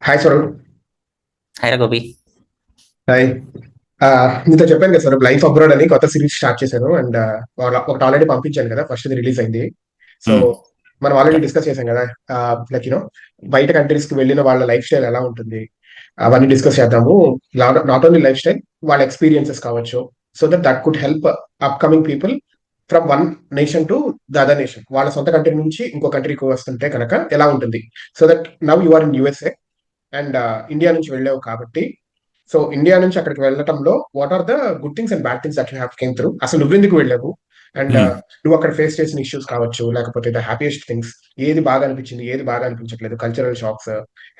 Hi Swaroop. హైరా Gopi. Hi. ఆ, నీతో చెప్పాను కదా స్వరూప్, లైఫ్ అబ్రాడ్ అని కొత్త సిరీస్ స్టార్ట్ చేశాను. అండ్ ఒకటి ఆల్రెడీ పంపించాను కదా, ఫస్ట్ రిలీజ్ అయింది. సో ఉమ్, మనం ఆల్రెడీ యా, డిస్కస్ చేశాం కదా. లైక్ బయట కంట్రీస్ కి వెళ్ళిన వాళ్ళ లైఫ్ స్టైల్ ఎలా ఉంటుంది, అవన్నీ డిస్కస్ చేద్దాము. నాట్ ఓన్లీ లైఫ్ స్టైల్, వాళ్ళ ఎక్స్పీరియన్సెస్ కావచ్చు. So that that could help upcoming people from one nation to the other nation. వాళ్ళ సొంత కంట్రీ నుంచి ఇంకో కంట్రీకి వస్తుంటే కనుక ఎలా ఉంటుంది. So that now you are in USA and India నుంచి వెళ్ళావు కాబట్టి, సో ఇండియా నుంచి అక్కడికి వెళ్ళటంలో what are the good things and bad things that you have came through, అసలు నువ్వెందుకు వెళ్ళావు, అండ్ ఉమ్, నువ్వు అక్కడ ఫేస్ చేసిన ఇష్యూస్ కావచ్చు, లేకపోతే ద హ్యాపీయెస్ట్ థింగ్స్, ఏది బాగా అనిపించింది, ఏది బాగా అనిపించట్లేదు, కల్చరల్ షాక్స్,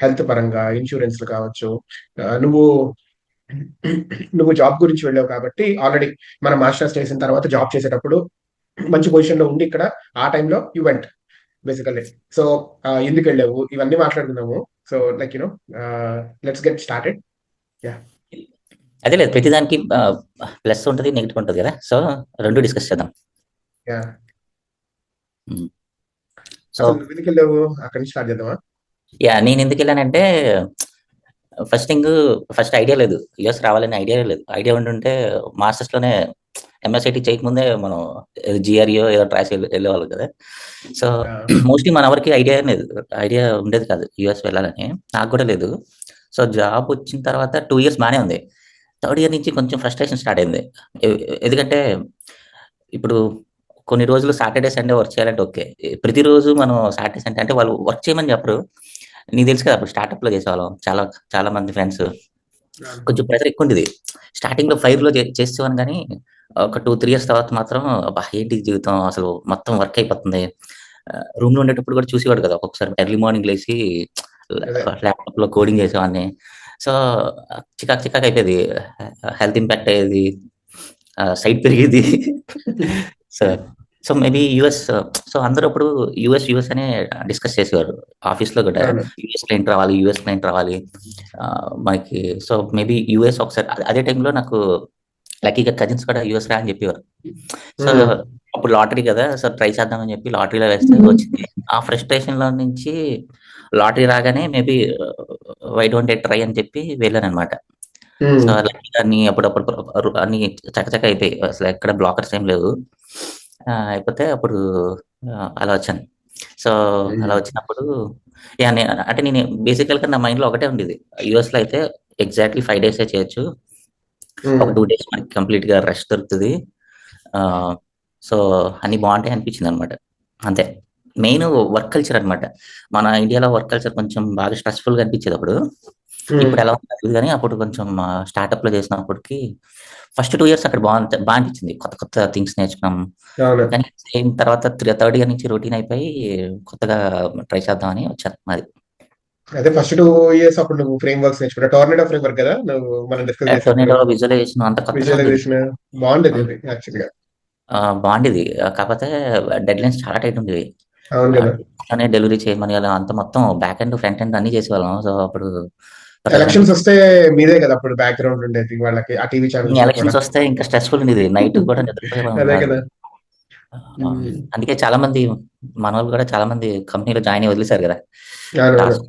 హెల్త్ పరంగా, ఇన్సూరెన్స్ కావచ్చు. నువ్వు నువ్వు జాబ్ గురించి వెళ్ళావు కాబట్టి, ఆల్రెడీ మనం మాస్టర్స్ చేసిన తర్వాత జాబ్ చేసేటప్పుడు మంచి పొజిషన్ లో ఉండి ఇక్కడ ఆ టైంలో యూ వెంట్ బేసికల్లీ. సో ఎందుకు వెళ్ళావు, ఇవన్నీ మాట్లాడుకున్నాము. So like let's get started. Yeah. అదే లేదు, ప్రతిదానికి ప్లస్ ఉంటుంది, నెగిటివ్ ఉంటుంది కదా. సో రెండు డిస్కస్ చేద్దాం. యా. ఉమ్, సో అసలు నువ్వు ఎందుకు వెళ్ళావు, అక్కడి నుంచి స్టార్ట్ చేద్దామా? యా, నేను ఎందుకు వెళ్ళానంటే, ఫస్ట్ థింగ్, ఫస్ట్ ఐడియా లేదు, యుఎస్ రావాలని ఐడియా లేదు. ఐడియా ఉంటుంటే మాస్టర్స్ లోనే ఎంఎస్ఐటి చేయకముందే మనం జిఆర్ఈఓ ఏదో ట్రాస్ వెళ్ళేవాళ్ళు కదా. సో మోస్ట్లీ మన ఎవరికి ఐడియా ఉండేది కాదు యుఎస్ వెళ్ళాలని. నాకు కూడా లేదు. సో జాబ్ వచ్చిన తర్వాత 2 ఇయర్స్ బాగానే ఉంది. థర్డ్ ఇయర్ నుంచి కొంచెం ఫ్రస్ట్రేషన్ స్టార్ట్ అయింది. ఎందుకంటే ఇప్పుడు కొన్ని రోజులు సాటర్డే సండే వర్క్ చేయాలంటే ఓకే. ప్రతిరోజు మనం సాటర్డే సండే అంటే వాళ్ళు వర్క్ చేయమని చెప్పరు. నీకు తెలుసు కదా, అప్పుడు స్టార్ట్అప్ లో చేసేవాళ్ళం, చాలా చాలా మంది ఫ్రెండ్స్. కొంచెం ప్రెషర్ ఎక్కువ ఉండేది. స్టార్టింగ్ లో ఫైర్ లో చేసేవాను, కానీ ఒక 2-3 ఇయర్స్ తర్వాత మాత్రం అబ్బా ఏంటి జీవితం, అసలు మొత్తం వర్క్ అయిపోతుంది. రూమ్ లో ఉండేటప్పుడు కూడా చూసేవాడు కదా, ఒక్కొక్కసారి ఎర్లీ మార్నింగ్ లేచి అదే. ల్యాప్టాప్ లో కోడింగ్ చేసేవాడిని. సో చికాక్ చికాక్ అయిపోయేది, హెల్త్ ఇంపాక్ట్ అయ్యేది, సైట్ పెరిగేది. So so maybe US. So అందరూ అప్పుడు యుఎస్ అనే డిస్కస్ చేసేవారు ఆఫీస్ లో కూడా. అవును. యుఎస్ క్లయింట్ రావాలి మనకి. సో మేబీ యుఎస్ ఒకసారి అదే టైంలో నాకు లక్కీగా కజిన్స్ కూడా యుఎస్ రా అని చెప్పేవారు. సో ఉమ్. అప్పుడు లాటరీ కదా, సో ట్రై చేద్దామని చెప్పి లాటరీలో వేస్తే వచ్చింది. ఆ ఫ్రస్ట్రేషన్ లో నుంచి లాటరీ రాగానే maybe why don't I try అని చెప్పి వెళ్ళాను అనమాట. So um. లక్కీగా అన్ని అప్పుడు అన్ని చకచక అయిపోయి, అసలు ఎక్కడ బ్లాకర్స్ ఏం లేవు. అయిపోతే అప్పుడు అలా వచ్చాను. సో అలా ఉమ్. వచ్చినప్పుడు యా, అంటే నేను బేసికల్గా నా మైండ్ లో ఒకటే ఉండేది, యుఎస్ లో అయితే ఎగ్జాక్ట్లీ 5 days చేయొచ్చు. ఒక ఉమ్. 2 days మనకి కంప్లీట్ గా రెస్ట్ దొరుకుతుంది. ఆ, సో అన్ని బాగుంటాయి అనిపించింది అనమాట. అంతే. మెయిన్ వర్క్ కల్చర్ అనమాట. మన ఇండియాలో వర్క్ కల్చర్ కొంచెం బాగా స్ట్రెస్ఫుల్ గా అనిపించేది అప్పుడు. ఉమ్. ఇప్పుడు ఎలా ఉందో తెలియదు, కానీ అప్పుడు కొంచెం స్టార్ట్అప్ లో చేసినప్పటికి ఫస్ట్ 2 ఇయర్స్ అక్కడ బాగా అనిపించింది, కొత్త కొత్త థింగ్స్ నేర్చుకున్నాం. అవును. కానీ సేమ్ తర్వాత థర్డ్ ఇయర్ నుంచి రొటీన్ అయిపోయి కొత్తగా ట్రై చేద్దామని వచ్చాను మాది. అదే ఫస్ట్ 2 ఇయర్స్ అప్పుడు నువ్వు ఫ్రేమ్ వర్క్స్ నేర్చుకున్నా, టోర్నడో ఫ్రేమ్ వర్క్ కదా నువ్వు మనం డిస్కస్ చేసినప్పుడు. టోర్నేడో విజువలైజేషన్ అంత కొత్తగా ఉండేది. విజువలైజేషన్ బాగుండేది అది యాక్చువల్ గా. బాగుండేది. కాకపోతే డెడ్ లైన్స్ చాలా టైట్ ఉండేవి. అవును కదా. డెలివరీ చేయమని అలా అంత మొత్తం బ్యాక్ ఎండ్ ఫ్రంట్ ఎండ్ అన్ని చేసేవాళ్ళం. సో అప్పుడు ప్రెషర్ ఎలక్షన్స్ అనిపించింది. వస్తే మీదే కదా అప్పుడు బ్యాక్గ్రౌండ్ ఉండేది వాళ్ళకి, ఆ టీవీ ఛానల్స్ లో కూడా. ఎలక్షన్స్ వస్తే ఇంకా స్ట్రెస్ఫుల్ ఉండేది, నైట్ కూడా నిద్రపోయేవాళ్ళం అదే కాదు. కదా. ఆ, అందుకే చాలా మంది మన వాళ్ళు కూడా చాలా మంది కంపెనీలో జాయిన్ అయ్యి వదిలేశారు కదా. అవునవును. లాస్ట్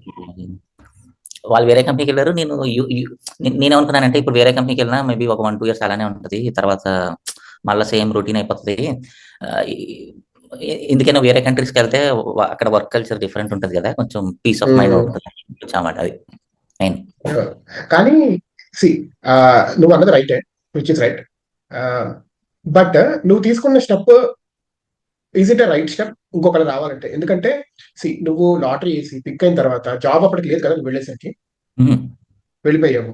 వాళ్ళు వేరే కంపెనీకి వెళ్ళారు. నేనేమనుకున్నానంటే, ఇప్పుడు వేరే కంపెనీకి వెళ్ళినా మేబీ ఒక 1-2 ఇయర్స్ అలానే ఉంటుంది, తర్వాత మళ్ళీ సేమ్ రొటీన్ అయిపోతుంది. ఆ, ఈ- ఎందుకైనా వేరే కంట్రీస్కి వెళ్తే అక్కడ వర్క్ కల్చర్ డిఫరెంట్ ఉంటుంది కదా, కొంచెం పీస్ ఆఫ్ మైండ్ ఉంటుంది అన్నమాట. అది మెయిన్. కానీ సి, నువ్వు అన్నది రైటే, విచ్ ఇస్ రైట్. బట్ నువ్వు తీసుకున్న step, is it a right step ఇంకొకటి రావాలంటే? ఎందుకంటే సి, నువ్వు లాటరీ వేసి పిక్ అయిన తర్వాత జాబ్ అప్పటికి లేదు కదా, నువ్వు వెళ్ళేసరికి వెళ్ళిపోయావు.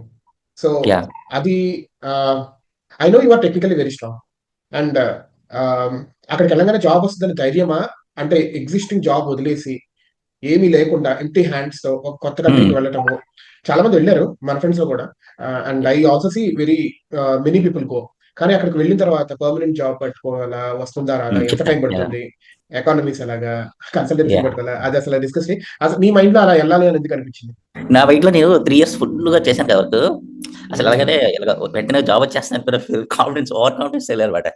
So yeah. అది, I know you are technically very strong. And అక్కడికి వెళ్ళగానే జాబ్ వస్తుందని ధైర్యమా, అంటే ఎగ్జిస్టింగ్ జాబ్ వదిలేసి ఏమీ లేకుండా ఎంటీ హ్యాండ్స్ తో ఒక కొత్త కంట్రీకి వెళ్ళటము? చాలా మంది వెళ్ళారు మన ఫ్రెండ్స్ లో కూడా. And I also see very many people go. కానీ అక్కడికి వెళ్ళిన తర్వాత పర్మనెంట్ జాబ్ పట్టుకోవాలా, వస్తుందా రాదా, ఎంత టైం చెప్తాను. యా. పడుతుంది, ఎకానమీస్ ఎలాగా, కన్సల్టెన్సీ యా. పట్టుకోవాలా, అది అసలు డిస్కస్ అసలు నీ మైండ్ లో అలా వెళ్ళాలి అని ఎందుకు అనిపించింది? నా వైట్ లో నేను 3 ఇయర్స్ ఫుల్ గా చేశాను కాబట్టి అసలు అలాగనే వెంటనే జాబ్ వచ్చేస్తాను, ఓవర్ కాన్ఫిడెన్స్ వెళ్ళారన్నమాట.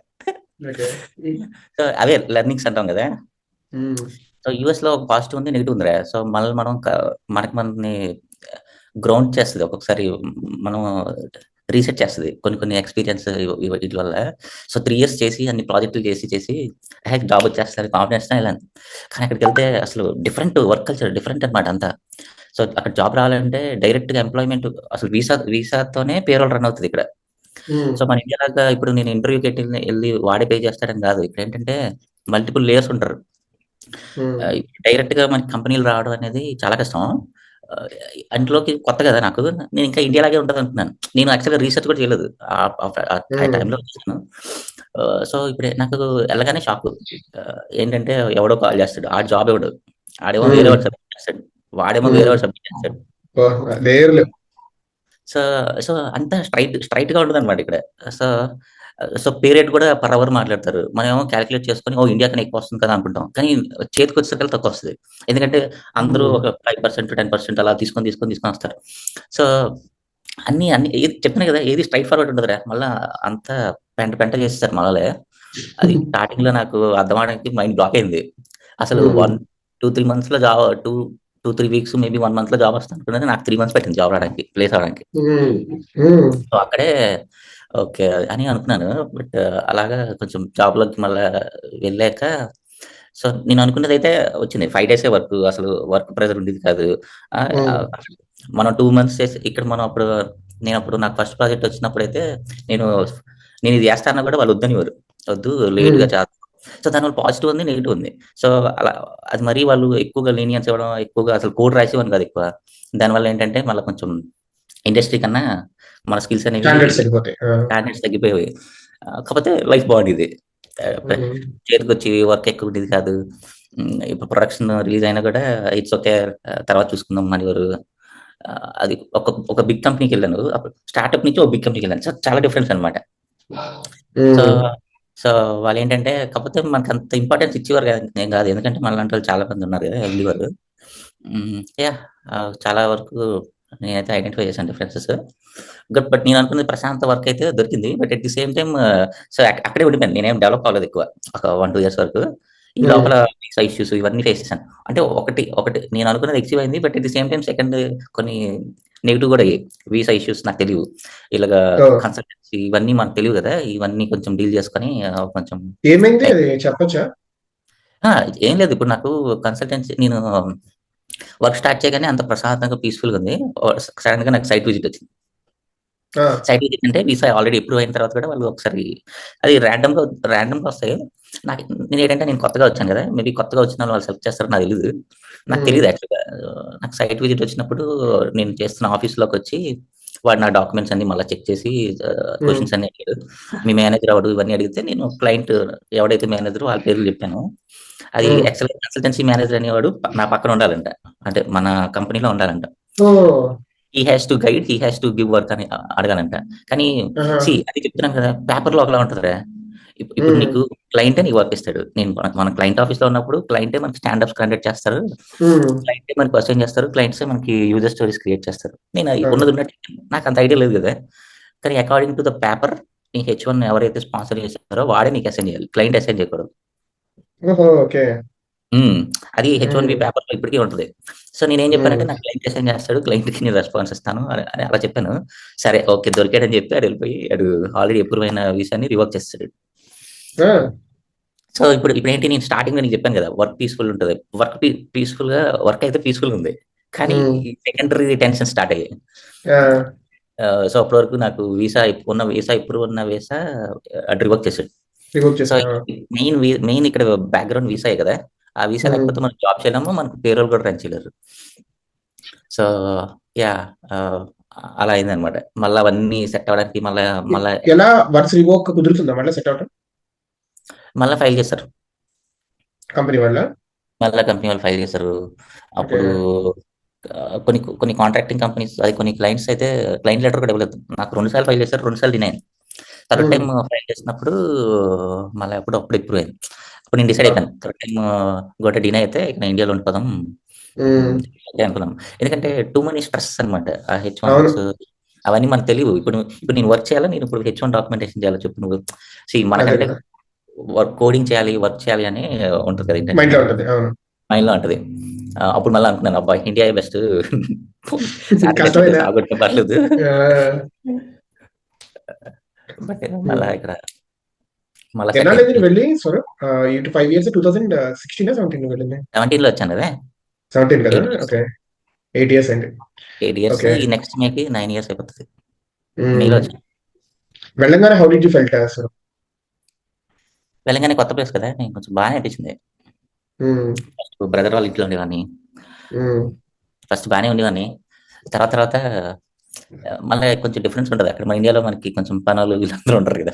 ఓకే. సో అవే లెర్నింగ్స్ అంటాం కదా. సో యూఎస్ లో ఒక పాజిటివ్ ఉంది, నెగిటివ్ ఉంది. సో మనల్ని మనం మనకి మనని గ్రౌండ్ చేస్తది. ఒక్కొక్కసారి మనం రీసెట్ చేస్తది. కొన్ని ఎక్స్‌పీరియన్స్ వీటి వల్ల. సో, 3 ఇయర్స్ చేసి అన్ని ప్రాజెక్టులు చేసి జాబ్ వచ్చేస్తది కాన్ఫిడెన్స్‌తో ఎళ్ళాను. కానీ అక్కడికెళ్తే అసలు డిఫరెంట్ వర్క్ కల్చర్ డిఫరెంట్ అనమాట అంతా. సో, అక్కడ జాబ్ రావాలంటే డైరెక్ట్‌గా ఎంప్లాయ్‌మెంట్ అసలు వీసాతోనే పేరోల్ రన్ అవుతది ఇక్కడ. ఉమ్, సో, మన ఇండియా లాగా ఇప్పుడు నేను ఎళ్లి వాడే పే చేస్తాడని కాదు. ఇక్కడేంటంటే మల్టిపుల్ లేయర్స్ ఉంటారు. ఉమ్, డైరెక్ట్‌గా మనకి కంపెనీలు రావడం అనేది చాలా కష్టం. ఆహ్, అందులోకి కొత్త కదా నాకు. నేను ఇంకా ఇండియా లాగే ఉంటదనుకున్నాను. నేను యాక్చువల్‌గా రీసెర్చ్ కూడా చేయలేదు. ఆ ఉమ్, టైంలో చేశాను. సో, ఇప్పుడు నాకు ఎళ్ళగానే షాకు. ఏంటంటే ఎవడో కాల్ చేస్తాడు. ఆడు జాబ్ ఇవ్వడు. ఆడేమో వేరే ఉమ్, వాడు సబ్మిట్ చేస్తాడు. వాడేమో వేరే ఉమ్. వాడు సబ్మిట్ చేస్తాడు. లేరులే. సో, సో, అంతా స్ట్రెయిట్‌గా ఉంటదనమాట ఇక్కడ. సో, పే రేట్ కూడా పర్ అవర్ మాట్లాడతారు. మనమేమో కాలిక్యులేట్ చేసుకొని ఓహ్! ఇండియా కన్నా ఎక్కువొస్తుంది కదా అనుకుంటాం. కానీ చేతికొచ్చేసరికల్లా తక్కువొస్తది. ఎందుకంటే అందరూ ఉమ్, ఒక 5%, 10% అలా తీసుకొనొస్తారు. సో, అన్నీ ఏది చెప్తున్నా కదా! ఏది స్ట్రెయిట్ ఫార్వర్డ్ ఉండదురా. మళ్ళా అంతా పెంట చేసేసారు మనోళ్ళే. అది స్టార్టింగ్‌లో నాకు అర్థం అవ్వడానికి మైండ్ బ్లాక్ అయింది. అసలు ఉమ్, 2, 3 మంత్స్‌లో 3 వీక్స్ మేబీ 1 మంత్‌లో జాబ్ వస్తది అనుకున్నాను. నాకు 3 మంత్స్ పట్టింది జాబ్ రావడానికి, ప్లేస్ అవ్వడానికి. ఉమ్, ఉమ్, సో, అక్కడే ఓకే. అని అనుకున్నాను. బట్ అలాగా కొంచెం జాబ్‌లోకి మళ్ళా వెళ్ళాక నేను అనుకున్నదైతే వచ్చింది. 5 డేసే అసలు వర్క్ ప్రెషర్ ఉండేది కాదు. ఆహ్, ఉమ్, ఆహ్, మనం 2 మంత్స్ చేసి ఇక్కడ మనం నేనప్పుడు నాకు ఫస్ట్ ప్రాజెక్ట్ వచ్చినప్పుడైతే నేను నేనిది చేస్తా అన్నా కూడా వాళ్ళు వద్దనేవారు. వద్దు ఉమ్. లేట్‌గా చేద్దాం. సో, దానివల్ల పాజిటివ్ ఉంది, నెగెటివ్ ఉంది. సో, అలా అది మరీ వాళ్ళు ఎక్కువగా లీనియన్స్ ఇవ్వడం, ఎక్కువగా అసలు కోడ్ రాసేవాడిని కాదు ఎక్కువ. దానివల్ల ఏంటంటే మళ్ళా కొంచెం ఇండస్ట్రీ కన్నా మన స్కిల్స్ అనేవి స్టాండర్డ్స్ వెళ్ళిపోతాయి. స్టాండర్డ్స్ తగ్గిపోయేవి. కాకపోతే లైఫ్ బాగుండేది. ఆహ్, ప్ర ఉమ్, చేతికొచ్చి వర్క్ ఎక్కువ ఉండేది కాదు. ఇప్పుడు ప్రొడక్షన్ రిలీజ్ అయినా కూడా ఇట్స్ ఓకే. తర్వాత చూసుకుందాం అనేవారు. అది ఒక బిగ్ కంపెనీకెళ్ళాను. అప్పుడు స్టార్టప్ నుంచి ఒక బిగ్ కంపెనీకెళ్ళాను. చాలా డిఫరెన్స్ అనమాట. సో, ఉమ్, సో, వాళ్ళేంటంటే కాకపోతే మనకంత ఇంపార్టెన్స్ ఇచ్చేవారు ఏం కాదు. ఎందుకంటే మనలాంటోళ్ళు చాలా మంది ఉన్నారు కదా! వెళ్ళేవారు. యాహ్! చాలా వరకు నేనైతే ఐడెంటిఫై చేశాను డిఫరెన్సెస్. బట్ నేను అనుకున్నది ప్రశాంత వర్క్ అయితే దొరికింది. But at the same time అక్కడే ఉండిపోయాను. నేనేం డెవలప్ అవ్వలేదు ఎక్కువ. ఒక 1, 2 ఇయర్స్ వరకు. ఈ ఉమ్. లోపల వీసా ఇష్యూస్ ఇవన్నీ ఫేస్ చేశాను. అంటే ఒకటి నేను అనుకున్నది అచీవ్ అయింది. But at the same time second కొన్ని నెగెటివ్ కూడా అయ్యాయి. వీసా ఇష్యూస్ నాకు తెలీవు. ఇలాగా ఓ, కన్సల్టెన్సీ ఇవన్నీ మనకు తెలియవు కదా! ఇవన్నీ కొంచెం డీల్ చేసుకొని కొంచెం ఏమైంది టైం అది చెప్పొచ్చా? ఆ! ఏం లేదు. ఇప్పుడు నాకు నేను వర్క్ స్టార్ట్ చేయగానే అంత ప్రశాంతంగా పీస్‌ఫుల్‌గా ఉంది. సడెన్‌గా నాకు సైట్ విజిట్ వచ్చింది. ఆ, సైట్ విజిట్ అంటే వీసా ఆల్రెడీ అప్రూవ్ అయిన తర్వాత కూడా వాళ్ళు ఒకసారి అది రాండమ్‌గా వస్తాయి. నేనేంటంటే నేను కొత్తగా వచ్చాను కదా! మేబీ కొత్తగా వచ్చినోళ్ళని వాళ్ళు సెలెక్ట్ చేస్తారో నాకు తెలీదు. నాకు ఉమ్, తెలీదు యాక్చువల్‌గా. నాకు సైట్ విజిట్ వచ్చినప్పుడు నేను చేస్తున్న ఆఫీస్‌లోకొచ్చి వాడు నా డాక్యుమెంట్స్ అన్నీ మళ్ళా చెక్ చేసి ఉమ్, క్వెషన్స్ అన్నీ అడిగాడు. మీ మేనేజర్ ఎవడు ఇవన్నీ అడిగితే నేను క్లయింట్ ఎవడైతే మేనేజరో వాళ్ళ పేర్లు చెప్పాను. అది ఉమ్. యాక్చువల్‌గా కన్సల్టెన్సీ మేనేజర్ అనేవాడు నా పక్కన ఉండాలంట. అంటే మన కంపెనీలో ఉండాలంట. Oh, he has to guide, he has to give work అని అడగాలంట. కానీ ఆహా, అది చెప్తున్నాను కదా! పేపర్‌లో ఒకలా ఉంటదిరా. ఇప్పుడు ఉమ్, నీకు క్లయింటే నీకు వర్క్ ఇస్తాడు. మన క్లయింట్ ఆఫీస్‌లో ఉన్నప్పుడు క్లయింటే మనకి స్టాండప్స్ కండక్ట్ చేస్తారు. ఉమ్, క్లయింటే మనకి అసైన్ చేస్తారు. క్లయింట్సే మనకి యూజర్ స్టోరీస్ క్రియేట్ చేస్తారు. నేను అవును. ఉన్నది ఉన్నట్టు చెప్పాను. నాకంత ఐడియా లేదు కదా! కానీ అకార్డింగ్ టు ద పేపర్ నీ హెచ్1 ఎవరైతే స్పాన్సర్ చేసారో వాడే నీకు అసైన్ చేయాలి. క్లయింట్ అసైన్ చేయకూడదు. ఓహో, ఓకే. హ్మ్. అది హెచ్1బి ఉమ్, పేపర్‌లో ఇప్పటికి ఉంటది. సో, నేనేం చెప్పానంటే ఉమ్, నాకు క్లయింట్ అసైన్ చేస్తాడు. క్లయింట్‌కి నేను రెస్పాన్స్ ఇస్తాను అని అలా చెప్పాను. సరే ఓకే. దొరికాడని చెప్పి ఆడెళ్ళిపోయి ఆల్రెడీ అప్రూవ్ అయిన వీసాని రివోక్ చేసేసాడు. ఆ, సో, ఇప్పుడేంటి నేను స్టార్టింగ్‌లో నీకు చెప్పాను కదా! వర్క్ పీస్‌ఫుల్ ఉంటది. పీస్‌ఫుల్‌గా వర్క్ అయితే పీస్‌ఫుల్‌గా ఉంది. కానీ ఉమ్, ఈ సెకండరీ టెన్షన్స్ స్టార్ట్ అయ్యాయి. ఆ, సో, అప్పటి వరకు నాకు వీసా అప్రూవ్ ఉన్న వీసా రివోక్ చేసాడు. రివోక్ సో, చేశారు. మెయిన్ ఇక్కడ బ్యాక్‌గ్రౌండ్ వీసాయే కదా! ఆ వీసా ఉమ్. లేకపోతే మనం జాబ్ చేయలేము. మనకు పేరోల్ కూడా రన్ చేయలేరు. So, yeah! ఆహ్, అలా అయిందనమాట. మళ్ళా అవన్నీ సెట్ అవ్వడానికి మళ్ళా ఎలా వర్క్స్ రివోక్ కుదురుతుందా మళ్ళీ సెట్ అవటం మళ్ళా ఫైల్ చేశారు. కంపెనీ వల్ల? మళ్ళా కంపెనీ వాళ్ళు ఫైల్ చేశారు. ఓకే. అప్పుడు కొన్ని కాంట్రాక్టింగ్ కంపెనీస్ కొన్ని క్లయింట్స్ అయితే క్లయింట్ లెటర్ కూడా ఇవ్వలేదు. నాకు 2 సార్లు ఫైల్ చేశారు. 2 సార్లు డినై అయింది. థర్డ్ ఉమ్, టైమ్ ఫైల్ చేసినప్పుడు మళ్ళా అప్పుడు అప్రూవ్ అయింది. అప్పుడు నేను డిసైడ్ ఆ, అయిపోయాను. థర్డ్ టైమ్ ఇంకోటి డినై అయితే ఇక నేను ఇండియాలో ఉండిపోదాం. ఉమ్, ఓకే అనుకున్నాను. ఎందుకంటే టూ మనీ స్ట్రెస్ అనమాట. ఆ అవును. హెచ్1 అవన్నీ మనకు తెలీవు. ఇప్పుడు నేను వర్క్ చేయాలా? నేను ఇప్పుడు హెచ్1 డాక్యుమెంటేషన్ చేయాలా చెప్పు నువ్వు? అదే మనకంటే కదా. కోడింగ్ చేయాలి, వర్క్ చేయాలి అని ఉంటది కదా మైండ్ ఇంటెన్షన్. లో ఉంటది. అవును. మైండ్‌లో ఉంటది. అప్పుడు మళ్ళా అనుకున్నాను అబ్బా! ఇండియాయే బెస్ట్. సాటర్డే సండే కష్టమైనా సాగొట్టిన పర్లేదు. ఆ, బట్ ఉమ్. మళ్ళా ఇక్కడ మళ్ళా సెట్ ఎన్నాళ్ళు అయింది. అయింది వెళ్ళి సార్? ఇటు 5 years, 2016 17 వెళ్ళింది. 17లో వచ్చాను కదా. 17 కదా, 8 ఇయర్స్. ఓకే. 8 years అండి. 8 ఇయర్స్. ఓకే. ఈ నెక్స్ట్ మేకి 9 ఇయర్స్ అయిపోతుంది. మేలో వచ్చాను. వెళ్ళంగానే how did you felt sir? వెళ్ళగానే కొత్త ప్లేస్ కదా, నేను కొంచెం బాగానే అనిపించింది. ఫస్ట్ బ్రదర్ వాళ్ళ ఇంట్లో ఉండేవాడిని. ఫస్ట్ బాగానే ఉండేవాడిని. తర్వాత తర్వాత మళ్ళీ కొంచెం డిఫరెన్స్ ఉంటుంది. అక్కడ మన ఇండియాలో మనకి కొంచెం పనులు వీళ్ళందరూ ఉంటారు కదా,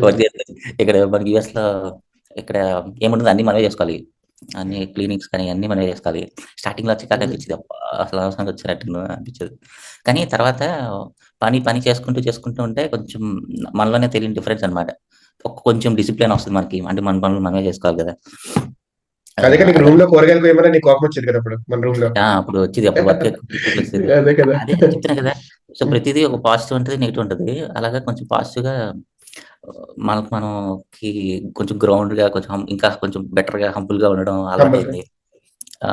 వర్క్ చేస్తారు. ఇక్కడ మనకి యూఎస్ లో ఇక్కడ ఏముంటుంది, అన్ని మనమే చేసుకోవాలి. అన్ని క్లినిక్స్ కానీ అన్ని మనమే చేసుకోవాలి. స్టార్టింగ్ లో చికాకు అనిపించింది, అబ్బా, అసలు అవసరం వచ్చినట్టు అనిపించదు. కానీ తర్వాత పని పని చేసుకుంటూ చేసుకుంటూ ఉంటే కొంచెం మనలోనే తెలియని డిఫరెన్స్ అనమాట. కొంచెం డిసిప్లిన్ వస్తుంది మనకి, అంటే మన పనులు మనమే చేసుకోవాలి కదా. అదే కదా, అలా రూమ్ లో కూరగాయలు పోయమన్నా నీకు కోపం వచ్చేది కదా అప్పుడు మన రూమ్ లో. అప్పుడు వచ్చేది, అప్పుడు వర్క్ ఎక్కువ వచ్చేది. అదే కదా. అదే చెప్తున్నా కదా. సో ప్రతిదీ ఒక పాజిటివ్ ఉంటుంది, నెగిటివ్ ఉంటుంది. అలాగా కొంచెం పాజిటివ్ గా మనకు మనకి కొంచెం గ్రౌండ్ గా, కొంచెం ఇంకా కొంచెం బెటర్ గా, హంబుల్ గా ఉండడం అలవాటైంది. ఆ,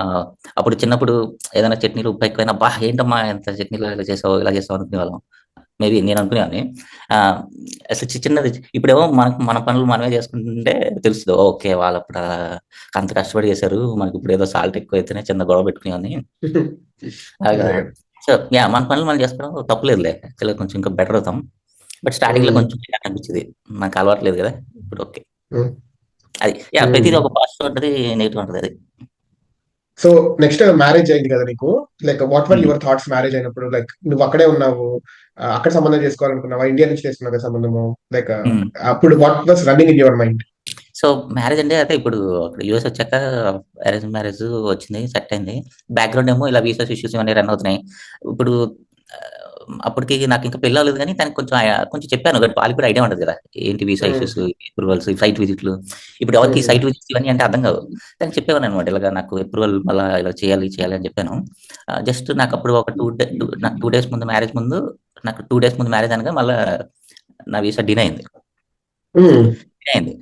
అప్పుడు చిన్నప్పుడు ఏదైనా చట్నీలు ఉప్పు ఎక్కువైనా, బా ఏంటమ్మా ఎంత చట్నీలు ఇలా చేసావు ఇలా చేసావు అనుకునే వాళ్ళం. మేబీ నేను అనుకునేవాడిని. ఆ, అసలు చిన్నది. ఇప్పుడేమో మనకు మన పనులు మనమే చేసుకుంటుంటే తెలుస్తుంది, ఓకే వాళ్ళు అప్పుడు అంత కష్టపడి చేశారు, మనకి ఇప్పుడు ఏదో సాల్ట్ ఎక్కువ అయితేనే చిన్న గొడవ పెట్టుకునేవాడిని. అలాగా. అదే కదా. సో యా, మన పనులు మనం చేసుకోవడం తప్పులేదులే, యాక్చువల్గా కొంచెం ఇంకా బెటర్ అవుతాం. బట్ స్టార్టింగ్ లో కొంచెం చికాకు అనిపించింది, నాకు అలవాట్లేదు కదా. ఇప్పుడు ఓకే. ఉమ్. అది యా, ప్రతిదీ ఒక పాజిటివ్ ఉంటుంది, నెగిటివ్ ఉంటుంది. అది సో నెక్స్ట్ మ్యారేజ్ అయింది కదా నీకు. Like what were your thoughts marriage అయినప్పుడు? లైక్ నువ్వు అక్కడే ఉన్నావు, అక్కడ సంబంధం చేసుకోవాలనుకున్నావా, ఇండియా నుంచి చేసుకున్నావు కదా సంబంధము? లైక్ అప్పుడు what was running in your mind? So marriage అంటే అయితే ఇప్పుడు అక్కడ యూఎస్ వచ్చాక అరేంజ్ మ్యారేజ్ వచ్చింది, సెట్ అయింది. బ్యాక్గ్రౌండ్ ఏమో ఇలా వీసాస్ ఇష్యూస్ ఇవన్నీ రన్ అవుతున్నాయి. ఇప్పుడు ఆ, అప్పటికి నాకు ఇంకా పెళ్ళి అవ్వలేదు, కానీ తనకి కొంచెం కొంచెం చెప్పాను, బట్ వాళ్ళకి కూడా ఐడియా ఉంటుంది కదా, ఏంటి వీసా ఇష్యూస్, అప్రూవల్స్, సైట్ విజిట్లు. ఇప్పుడు ఎవరికి సైట్ విజిట్స్ ఇవన్నీ అంటే అర్థం కాదు. తనకి చెప్పేవాను అనమాట, ఇలాగా నాకు అప్రూవల్ మళ్ళీ ఇలా చేయాలి చేయాలి అని చెప్పాను. జస్ట్ నాకు అప్పుడు ఒక 2 days ముందు, మ్యారేజ్ ముందు, నాకు 2 days ముందు మ్యారేజ్ అనగా మళ్ళీ నా వీసా డినే అయింది. డినే అయింది.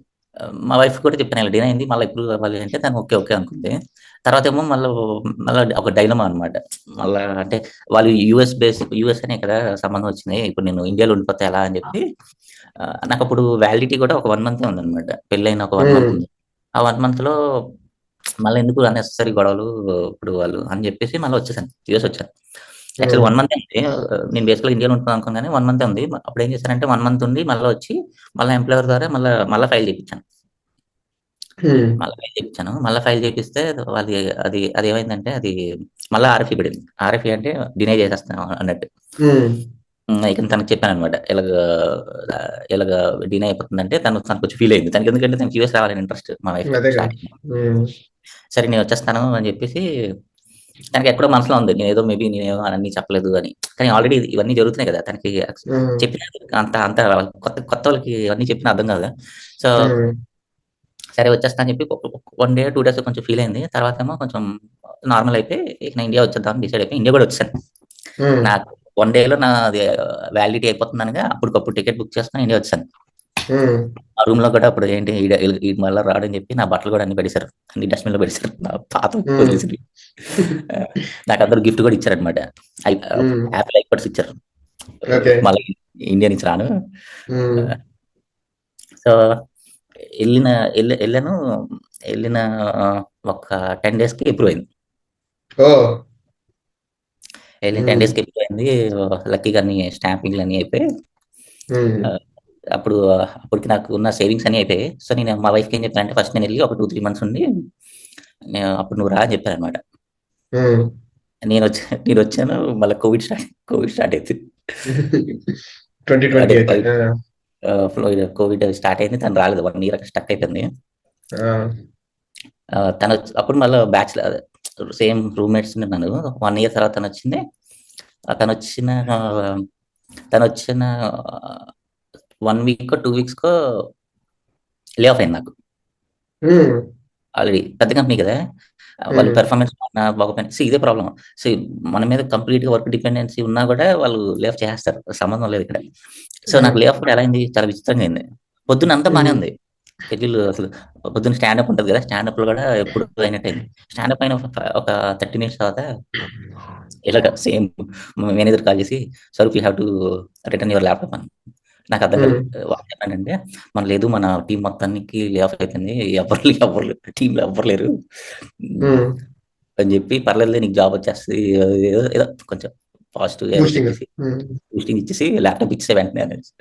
మా వైఫ్ కూడా చెప్పాను, ఇలా డినే అయింది, మళ్ళీ ఎప్పుడు అవ్వాలి అంటే తను ఓకే ఓకే అనుకుంది. తర్వాత ఏమో మళ్ళీ ఒక డైలమా అనమాట. మళ్ళీ అంటే వాళ్ళు యూఎస్ అనే కదా సంబంధం వచ్చింది, ఇప్పుడు నేను ఇండియాలో ఉండిపోతే ఎలా అని చెప్పి. నాకు అప్పుడు వ్యాలిడిటీ కూడా ఒక 1 month ఉందన్నమాట, పెళ్ళైన ఒక 1 month ఉంది. ఆ 1 month లో మళ్ళీ ఎందుకు అన్నెసరీ గొడవలు ఇప్పుడు వాళ్ళు అని చెప్పేసి మళ్ళీ వచ్చేసాను, యూఎస్ వచ్చాను. యాక్చువల్ 1 month ఉంది. నేను బేసిక్గా ఇండియాలో ఉంటాను అనుకోగానే 1 month ఉంది. అప్పుడు ఏం చేశానంటే 1 month ఉండి మళ్ళీ వచ్చి మళ్ళీ ఎంప్లాయర్ ద్వారా మళ్ళీ ఫైల్ చేయించాను. మళ్ళీ ఫైల్ చేపిస్తే అది అది అది ఏమైందంటే అది మళ్ళీ ఆర్ఎఫ్ఈ పడింది. ఆర్ఎఫ్ఈ అంటే డినై చేసేస్తాను అన్నట్టు. ఇక తనకు చెప్పాను అనమాట, ఇలాగ డినై అయిపోతుందంటే తను కొంచెం ఫీల్ అయింది. తనకి ఎందుకంటే తనకి యూఎస్ రావాలని ఇంట్రెస్ట్, మా వైఫ్ అదే కదా. స్టార్టింగ్. సరే నేను వచ్చేస్తాను అని చెప్పేసి, తనకి ఎక్కడో మనసులో ఉంది, నేనేదో మేబీ నేనేదో అన్ని చెప్పలేదు అని. కానీ ఆల్రెడీ ఇవన్నీ జరుగుతున్నాయి కదా, తనకి చెప్పిన అంత అంత కొత్త వాళ్ళకి ఇవన్నీ చెప్పిన అర్థం కాదు. సో సరే వచ్చేస్తా అని చెప్పి 1 day 2 days కొంచెం ఫీల్ అయింది. తర్వాత ఏమో కొంచెం నార్మల్ అయిపోయి ఇక నేను ఇండియా వచ్చేద్దాం అని డిసైడ్ అయిపోయి ఇండియా కూడా వచ్చాను. నాకు 1 day లో నాది వ్యాలిడిటీ అయిపోతుంది అనగా అప్పటికప్పుడు టికెట్ బుక్ చేసుకుని ఇండియా వచ్చాను. ఆ రూమ్ లో కూడా అప్పుడు ఏంటి ఈ మళ్ళీ రాడని చెప్పి నా బట్టలు కూడా అన్ని పడేశారు, అన్ని డస్ట్బిన్ లో పడేశారు, నా పాత వదిలేసి. నాకు అందరూ గిఫ్ట్ కూడా ఇచ్చారనమాట, యాపిల్ ఐపాడ్స్ ఇచ్చారు. మళ్ళీ ఇండియా నుంచి రాను. సో వెళ్ళాను. వెళ్ళిన ఒక 10 days కి అప్రూవ్ అయింది. వెళ్ళిన 10 days కి అప్రూవ్ అయింది. లక్కీగా అన్ని స్టాంపింగ్లు అన్ని అయిపోయి అప్పటికి నాకు ఉన్న సేవింగ్స్ అన్ని అయిపోయాయి. సో నేను మా వైఫ్కి ఏం చెప్పానంటే, ఫస్ట్ నేను వెళ్ళి ఒక 2-3 months ఉండి అప్పుడు నువ్వు రా అని చెప్పాను అనమాట. నేను వచ్చాను, మళ్ళీ కోవిడ్ స్టార్ట్ అయింది. కోవిడ్ స్టార్ట్ అయింది, తను రాలేదు. 1 year అక్కడ స్టక్ అయిపోయింది. తను అప్పుడు మళ్ళీ బ్యాచులర్ సేమ్ రూమ్మేట్స్ ఉన్నాను. 1 year తర్వాత తను వచ్చింది. తను వచ్చిన 1 week 2 weeks లే ఆఫ్ అయింది నాకు. ఆల్రెడీ పెద్ద కంపెనీ కదా, వాళ్ళు పెర్ఫార్మెన్స్ బాగుపోయినా ఇదే ప్రాబ్లం. సో మన మీద కంప్లీట్ గా వర్క్ డిపెండెన్సీ ఉన్నా కూడా వాళ్ళు లే ఆఫ్ చేస్తారు, సంబంధం లేదు ఇక్కడ. సో నాకు లే ఆఫ్ కూడా ఎలా అయింది, చాలా విచిత్రంగా అయింది. పొద్దున్న అంతా బాగానే ఉంది, షెడ్యూల్ అసలు పొద్దున్న స్టాండప్ ఉంటది కదా! స్టాండప్‌లో కూడా ఎప్పుడు అయినట్టయింది. స్టాండప్ అయిన ఒక 30 మినిట్స్ తర్వాత ఇలాగ సేమ్ మేనేజర్ కాల్ చేసి, "Swaroop you have to return your laptop" అని. నాకు అర్థం కాలేదు. వాడేమన్నాడంటే, లేదు మన టీమ్ మొత్తానికి లే ఆఫ్ అయిపోయింది. ఎవ్వరు లేరు. టీమ్‌లో ఎవ్వరు లేరు. హ్మ్. అని చెప్పి, "పర్లేదులే నీకు జాబ్ వచ్చేస్తది." ఏదో ఏదో కొంచెం పాజిటివ్‌గా ఏదో బూస్టింగ్. చెప్పేసి, బూస్టింగ్ ఇచ్చేసి ల్యాప్‌టాప్ ఇచ్చేసేయి వెంటనే అనేసి.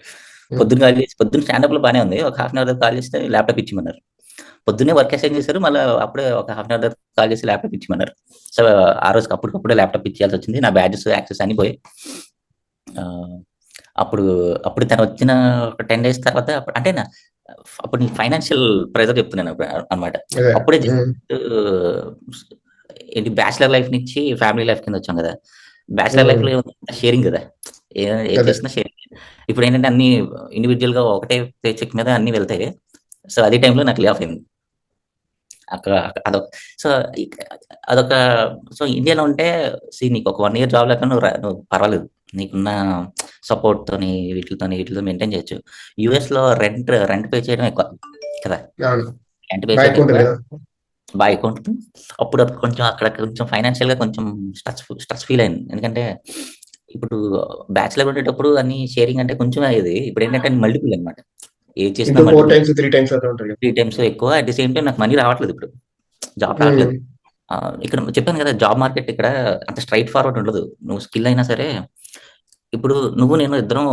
పొద్దున్న కాల్ చేసి పొద్దున్న స్టాండప్‌లో బానే ఉంది. ఒక హాఫ్ అన్ అవర్ తర్వాత కాల్ చేస్తే ల్యాప్‌టాప్ ఇచ్చిమన్నారు. పొద్దున్నే వర్క్ అసైన్ చేశారు. మళ్ళా అప్పుడే ఒక హాఫ్ అన్ అవర్ తర్వాత కాల్ చేసి ల్యాప్‌టాప్ ఇచ్చిమన్నారు. సో, ఆ రోజుకి అప్పటికప్పుడే ల్యాప్‌టాప్ ఇచ్చేయాల్సొచ్చింది. నా బ్యాడ్జెస్, యాక్సెస్ అన్నీ పోయాయి. ఆహ్, అప్పుడు అప్పుడు తనొచ్చిన ఒక 10 డేస్ తర్వాత అంటే అప్పుడు నీకు ఫైనాన్షియల్ ప్రెషర్ చెప్తున్నాను అన్నమాట. అదే. అప్పుడే జస్ట్ ఏంటి బ్యాచిలర్ లైఫ్ నుంచి ఫ్యామిలీ లైఫ్ కిందొచ్చాం గదా! బ్యాచిలర్ లైఫ్‌లో షేరింగ్ గదా! ఏది అదే. చేసినా షేరింగ్. ఇప్పుడేంటంటే అన్నీ ఇండివిడ్యుయల్‌గా ఒకటే పే చెక్ మీద అన్నీ వెళ్తాయి. సో, అదే టైంలో నాకు లే ఆఫ్ అయింది. అక్కడ అదొక సో, ఇక అదొక సో, ఇండియాలో ఉంటే నీకు ఒక 1 ఇయర్ జాబ్ లేకపోయినా నువ్వు పర్వాలేదు. నీకున్న సపోర్ట్‌తోని వీటిలతో మెయింటైన్ చేయొచ్చు. యూఎస్‌లో రెంట్ పే చేయడం ఎక్కువ కదా! అవును. రెంట్ పే బాగా చేయడం ఎక్కువ ఎక్కువ. ఉంటది కదా. బాగా ఎక్కువ ఉంటుంది. అప్పుడు కొంచెం అక్కడ కొంచెం ఫైనాన్షియల్‌గా కొంచెం స్ట్రెస్ ఫీల్ అయింది. ఎందుకంటే ఇప్పుడు బ్యాచిలర్ ఉండేటప్పుడు అన్నీ షేరింగ్ అంటే కొంచెమే అయ్యేది. ఇప్పుడేంటంటే మల్టిపుల్ అన్నమాట. ఏది చేసినా ఇంటూ 4 మల్టిపుల్. టైమ్స్, 3 టైమ్స్ అవుతూ ఉంటాయి. 3 టైమ్స్ ఎక్కువ. అట్ ది సేమ్ టైమ్ నాకు మనీ రావట్లేదు ఇప్పుడు. జాబ్ హ్మ్. రావట్లేదు. ఇక్కడ చెప్పాను కదా! జాబ్ మార్కెట్ ఇక్కడ అంత స్ట్రెయిట్ ఫార్వర్డ్ ఉండదు. నువ్వు స్కిల్ అయినా సరే, ఇప్పుడు నువ్వు నేను ఇద్దరం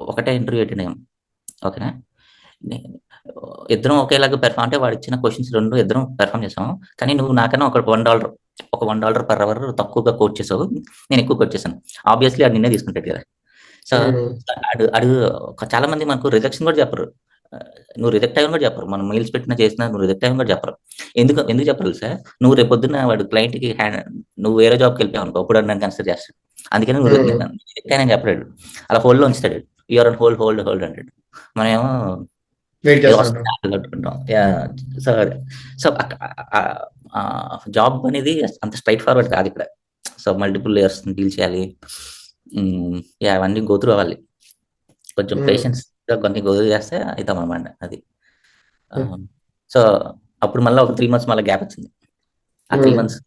ఒకటే ఇంటర్వ్యూ అటెండ్ అయ్యాం. ఓకేనా? నే ఇద్దరం ఒకేలాగా అంటే వాడిచ్చిన క్వెషన్స్ 2 ఇద్దరం పెర్ఫార్మ్ చేసాం. కానీ నువ్వు నాకన్నా ఒక $1 ఒక $1 పర్ అవర్ తక్కువగా కోట్ చేసావు. నేను ఎక్కువ కోట్ చేశాను. ఆబ్వియస్‌లీ ఆడు నిన్నే తీసుకుంటాడు కదా! సో, హ్మ్. ఆడు చాలా మంది మనకు రిజెక్షన్ కూడా చెప్పరు. నువ్వు రిజెక్ట్ అయ్యావని కూడా చెప్పరు. మనం మెయిల్స్ పెట్టినా చేసినా నువ్వు రిజెక్ట్ అయ్యావని కూడా చెప్పరు. ఎందుకు చెప్పరు తెలుసా? నువ్వు రేపొద్దున్న వాడు క్లయింట్‌కి నువ్వు వేరే జాబ్‌కెళ్ళిపోయావనుకో అప్పుడు వాడు నన్ను కన్సిడర్ చేస్తాడు. అందుకని నువ్వు హ్మ్. రిజెక్ట్ అయ్యానని చెప్పడాడు. అలా హోల్డ్‌లో ఉంచుతాడు. యూ ఆర్ ఆన్ హోల్డ్ అంటాడు. మనమేమో వెయిట్ ఏదో చేస్తా ఉంటాం. వస్తుంది అనుకుంటాం. యాహ్! సో, సో, జాబ్ అనేది అంత స్ట్రెయిట్ ఫార్వర్డ్ కాదిక్కడ. సో, మల్టిపుల్ లేయర్స్‌ని డీల్ చేయాలి. యాహ్! అవన్నీ గో త్రూ అవ్వాలి. కొంచెం హ్మ్. పేషెన్స్‌గా కొన్ని గో త్రూ చేస్తే అయితామనమాట అది. హ్మ్. ఆహ్, సో, అప్పుడు మళ్ళా ఒక 3 మంత్స్ మళ్ళా గ్యాప్ వచ్చింది. ఆ 3 హ్మ్. మంత్స్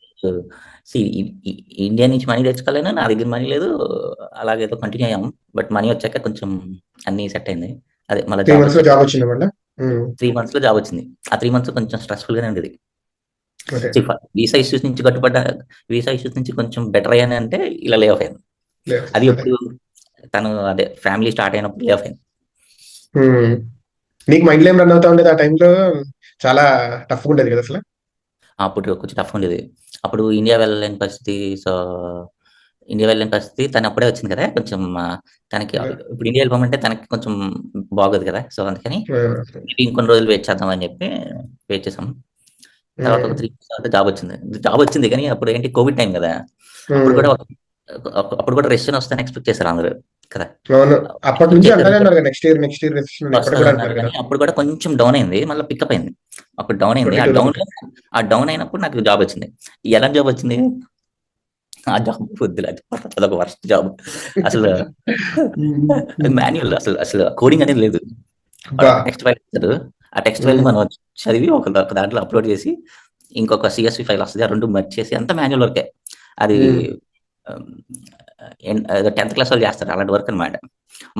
సీ ఇ ఇ ఇండియా నుంచి మనీ తెచ్చుకోలేను. నా దగ్గర మనీ లేదు. అలాగేదో కంటిన్యూ అయ్యాము. బట్ మనీ వచ్చాక కొంచెం అన్నీ సెట్ అయింది. అదే మళ్ళా 3 జాబ్ మంత్స్‌లో వచ్చాక జాబ్ వచ్చిందా మళ్ళా? 3 మంత్స్‌లో జాబ్ వచ్చింది. ఆ 3 మంత్స్ కొంచెం స్ట్రెస్‌ఫుల్‌గానే ఉండేది. అదే. సీ వీసా ఇష్యూస్ నుంచి కొంచెం బెటర్ అయ్యానంటే ఇలా లే ఆఫ్ అయ్యాను. లేదు. అది అదే. ఎప్పుడు తను అదే ఫ్యామిలీ స్టార్ట్ అయినప్పుడు లే ఆఫ్ అయింది. హ్మ్. నీకు మైండ్‌లో ఏం రన్ అవుతా ఉండేది ఆ టైంలో? చాలా టఫ్‌గా ఉండేది కదా అసల? అప్పుడు కొంచెం టఫ్ ఉండేది. అప్పుడు ఇండియా వెళ్ళలేని పరిస్థితి. సో, ఇండియా వెళ్ళలేని పరిస్థితి. తను అప్పుడే వచ్చింది కదా! కొంచెం తనకి అదే. ఇప్పుడు ఇండియా వెళ్ళిపోమంటే తనకి కొంచెం బాగోదు కదా! సో, అందుకని ఆ! మేబీ ఇంకొన్ని రోజులు వెయిట్ చేద్దాం అని చెప్పి వెయిట్ చేసాం. తర్వాత ఒక హ్మ్. 3 మంత్స్ తర్వాత జాబ్ వచ్చింది. జాబ్ వచ్చింది కానీ అప్పుడు ఏంటి కోవిడ్ టైమ్ కదా! అప్పుడు హ్మ్. కూడా అప్పుడు కూడా రెసిషన్ వస్తదని ఎక్స్‌పెక్ట్ చేసారు అందరూ కదా! అవును. ఎక్స్‌పెక్ట్ అప్పటినుంచి చేసారు. అంటానే ఉన్నారు కదా! నెక్స్ట్ ఇయర్ రిసెషన్ అని ఇప్పటికి కూడా వస్తదన్నారు అంటున్నారు కదా! గానీ, అప్పుడు కూడా కొంచెం డౌన్ అయింది. మళ్ళా పికప్ అయింది. అప్పుడు డౌన్ అయింది. 22లో ఒకటి. ఆ డౌన్ అయినప్పుడు నాకు జాబ్ వచ్చింది. ఎలాంటి జాబ్ వచ్చింది? ఆ జాబ్ వద్దులే అదొక వరస్ట్ జాబ్. అసలు హ్మ్. హ్మ్. మాన్యువల్ అసలు కోడింగ్ అనేది లేదు. అబ్బా! వాడొక టెక్స్ట్ ఫైల్ ఇస్తాడు. ఆ టెక్స్ట్ ఫైల్‌ని హ్మ్. మనం చదివి ఒక దాంట్లో అప్‌లోడ్ చేసి, ఇంకొక సీఎస్‌వి ఫైల్ వస్తది. ఆ 2 మెర్జ్ చేసి అంతా మాన్యువల్ వర్కే. అది హ్మ్. ఆహ్, ఏదో 10థ్ క్లాస్ వాళ్ళు చేస్తారు. అలాంటి వర్క్ అనమాట.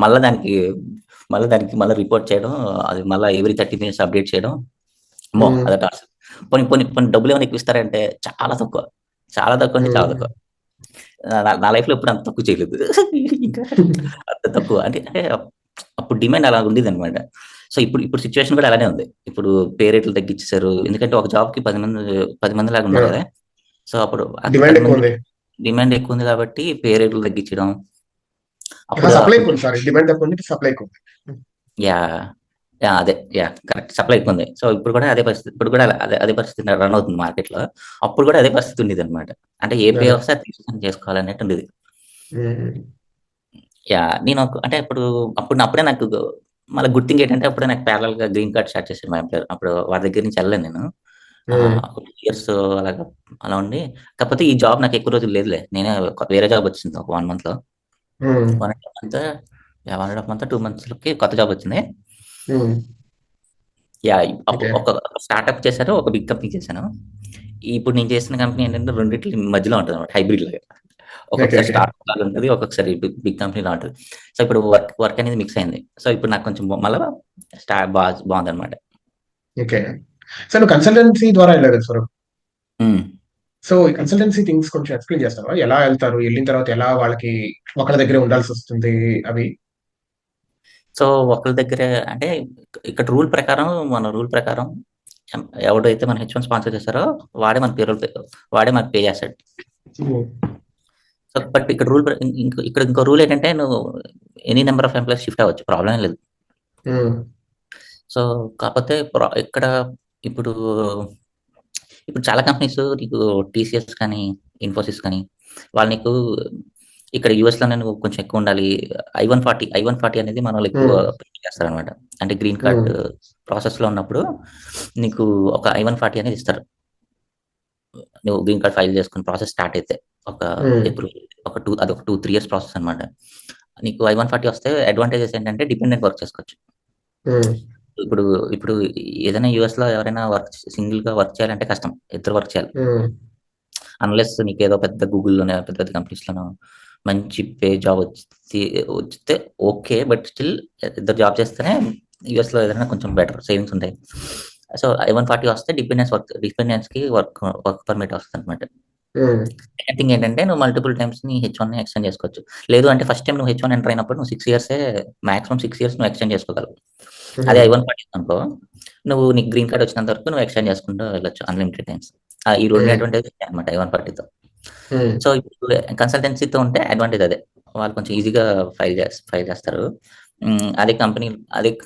మళ్ళా దానికి మళ్ళా రిపోర్ట్ చేయడం, అది మళ్ళా ఎవ్రీ 30 మినిట్స్ అప్డేట్ చేయడం. అమ్మో! హ్మ్. అదో టార్చర్. పోనీ పోనీ పోనీ డబ్బులేమైనా ఎక్కువ ఇస్తారంటే చాలా తక్కువ. చాలా తక్కువ అంటే చాలా హ్మ్. తక్కువ. నా లైఫ్‌లో ఎప్పుడు అంత తక్కువ చేయలేదు. ఇంకా అంత తక్కువ అంటే అప్పుడు డిమాండ్ అలా ఉండేదనమాట. సో, ఇప్పుడు సిట్యుయేషన్ కూడా అలానే ఉంది. ఇప్పుడు పే రేట్లు తగ్గిచ్చేసారు. ఎందుకంటే ఒక జాబ్‌కి 10 మంది లాగా ఉన్నారు యాహ్! కదా! సో, అప్పుడు అంత డిమాండ్ 10 మంది ఎక్కువుంది. డిమాండ్ ఎక్కువుంది కాబట్టి పే రేట్లు తగ్గించడం. అహా! అప్పుడు సప్లై అప్పుడు ఎక్కువుంది. సారీ, డిమాండ్ తక్కువుంది. సప్లై ఎక్కువుంది. యాహ్! అదే. కరెక్ట్. సప్లై ఎక్కువుంది. సో, ఇప్పుడు కూడా అదే పరిస్థితి. ఇప్పుడు కూడా అదే పరిస్థితి రన్ అవుతుంది మార్కెట్‌లో. అప్పుడు కూడా అదే పరిస్థితి ఉండేదనమాట. అంటే ఏ పే అదే. వస్తే అది తీసుకొని చేసుకోవాలన్నట్టు ఉండేది. హ్మ్. నేను అంటే అప్పుడే నాకు మళ్ళా గుడ్ థింగ్ ఏంటంటే అప్పుడే నాకు ప్యారలల్‌గా గ్రీన్ కార్డ్ స్టార్ట్ చేసాడు మా ఎంప్లాయర్. అప్పుడు వాడి దగ్గర నుంచి ఎళ్ళలేదు నేను. హ్మ్. ఒక 2 ఇయర్స్ అలాగా అలా ఉండి, కాకపోతే ఈ జాబ్ నాకు ఎక్కువ రోజులు లేదులే. నేనే వేరే జాబ్ వచ్చింది ఒక 1 మంత్‌లో. హ్మ్. 1 ½ మంత్ 2 మంత్స్‌లకి కొత్త జాబ్ వచ్చింది. హ్మ్. యాహ్! ఓకే. ఒక స్టార్టప్ చేశారు. ఒక బిగ్ కంపెనీ చేశాను. ఇప్పుడు నేను చేసిన కంపెనీ ఏంటంటే రెండిట్లి మధ్యలో ఉంటదనమాట. హైబ్రిడ్ లాగా. ఓకే. ఒక్కొక్కసారి ఓకే. స్టార్టప్ లాగా ఉంటది. ఒక్కొక్కసారి బిగ్ కంపెనీలా ఉంటది. సో, ఇప్పుడు వర్క్ అనేది మిక్స్ అయింది. సో, ఇప్పుడు నాకు కొంచెం మళ్ళా బావుందనమాట. ఓకే. సో, నువ్వు కన్సల్టెన్సీ ద్వారా ఎళ్ళావు కదా స్వరూప్. హ్మ్. సో, ఈ కన్సల్టెన్సీ థింగ్స్ కొంచెం ఎక్స్‌ప్లెయిన్ చేస్తావా? ఎలా ఎళ్తారు? ఎళ్ళిన తర్వాత ఎలా వాళ్ళకి ఒకళ్ళ దగ్గరే ఉండాల్సొస్తుంది అవి? సో, ఒకళ్ళ దగ్గరే అంటే ఇక్కడ రూల్ ప్రకారం ఎవడైతే మన హెచ్1 స్పాన్సర్ చేసారో వాడే మనకు పే చేస్తాడు. హ్మ్. సో, బట్ ఇక్కడ ఇక్కడ ఇంకో రూల్ ఏంటంటే నువ్వు any number of employees shift అవ్వచ్చు. ప్రాబ్లమ్ ఏం లేదు. హ్మ్. సో, కాపోతే ఇక్కడ ఇప్పుడు, ఇప్పుడు చాలా కంపెనీస్ నీకు టీసీఎస్ కానీ, ఇన్ఫోసిస్ కానీ వాళ్ళు నీకు ఇక్కడ యూఎస్‌లోనే నువ్వు కొంచెం ఎక్కువుండాలి. ఐ-140 అనేది మనోళ్ళు ఎక్కువ హ్మ్. ప్రిఫర్ చేస్తారనమాట. అంటే గ్రీన్ హ్మ్. కార్డ్ ప్రాసెస్‌లో ఉన్నప్పుడు నీకు ఒక ఐ-140 అనేది ఇస్తారు. నువ్వు గ్రీన్ కార్డ్ ఫైల్ చేసుకొని ప్రాసెస్ స్టార్ట్ అయితే. ఒక హ్మ్. ఎప్పుడు ఒక 2, 3 ఇయర్స్ ప్రాసెస్ అనమాట. నీకు ఐ-140 వస్తే అడ్వాంటేజెస్ ఏంటంటే డిపెండెంట్ వర్క్ చేసుకోవచ్చు. హ్మ్. ఇప్పుడు ఇప్పుడు ఏదైనా యూఎస్‌లో ఎవరైనా సింగిల్‌గా వర్క్ చేయాలంటే కష్టం. ఇద్దరు వర్క్ చేయాలి. హ్మ్. అన్‌లెస్ నీకేదో పెద్ద గూగుల్‌లోనే పెద్ద పెద్ద కంపెనీస్‌లోనో మంచి పే జాబ్ వస్తే ఓకే. బట్ స్టిల్ ఇద్దరు జాబ్ చేస్తేనే యూఎస్‌లో ఏదైనా కొంచెం బెటర్ సేవింగ్స్ ఉంటాయి. సో, ఐ-140 వస్తే డిపెండెన్స్‌కి వర్క్ పర్మిట్ వస్తదనమాట. హ్మ్. సెకండ్ థింగ్ ఏంటంటే నువ్వు మల్టిపుల్ టైమ్స్ నీ హెచ్1ని ఎక్స్టెండ్ చేసుకోవచ్చు. లేదు అంటే ఫస్ట్ టైమ్ నువ్వు హెచ్1 ఎంటర్ అయినప్పుడు నువ్వు 6 ఇయర్సే మాక్సిమం 6 ఇయర్స్ నువ్వు ఎక్స్టెండ్ చేసుకోగలవు. అదే హుహు. ఐ-140 అనుకో నువ్వు నీకు గ్రీన్ కార్డ్ వచ్చినంత వరకు నువ్వు ఎక్స్టెండ్ చేసుకుంటూ వెళ్ళొచ్చు అన్‌లిమిటెడ్ టైమ్స్. ఈ 2 హ్మ్. అడ్వాంటేజెస్ ఉన్నాయన్నమాట ఐ-140తో. హ్మ్. సో, ఇప్పుడు కన్సల్టెన్సీతో ఉంటే అడ్వాంటేజ్ అదే. వాళ్ళు కొంచెం ఈజీగా ఫైల్ చేస్తారు. అదే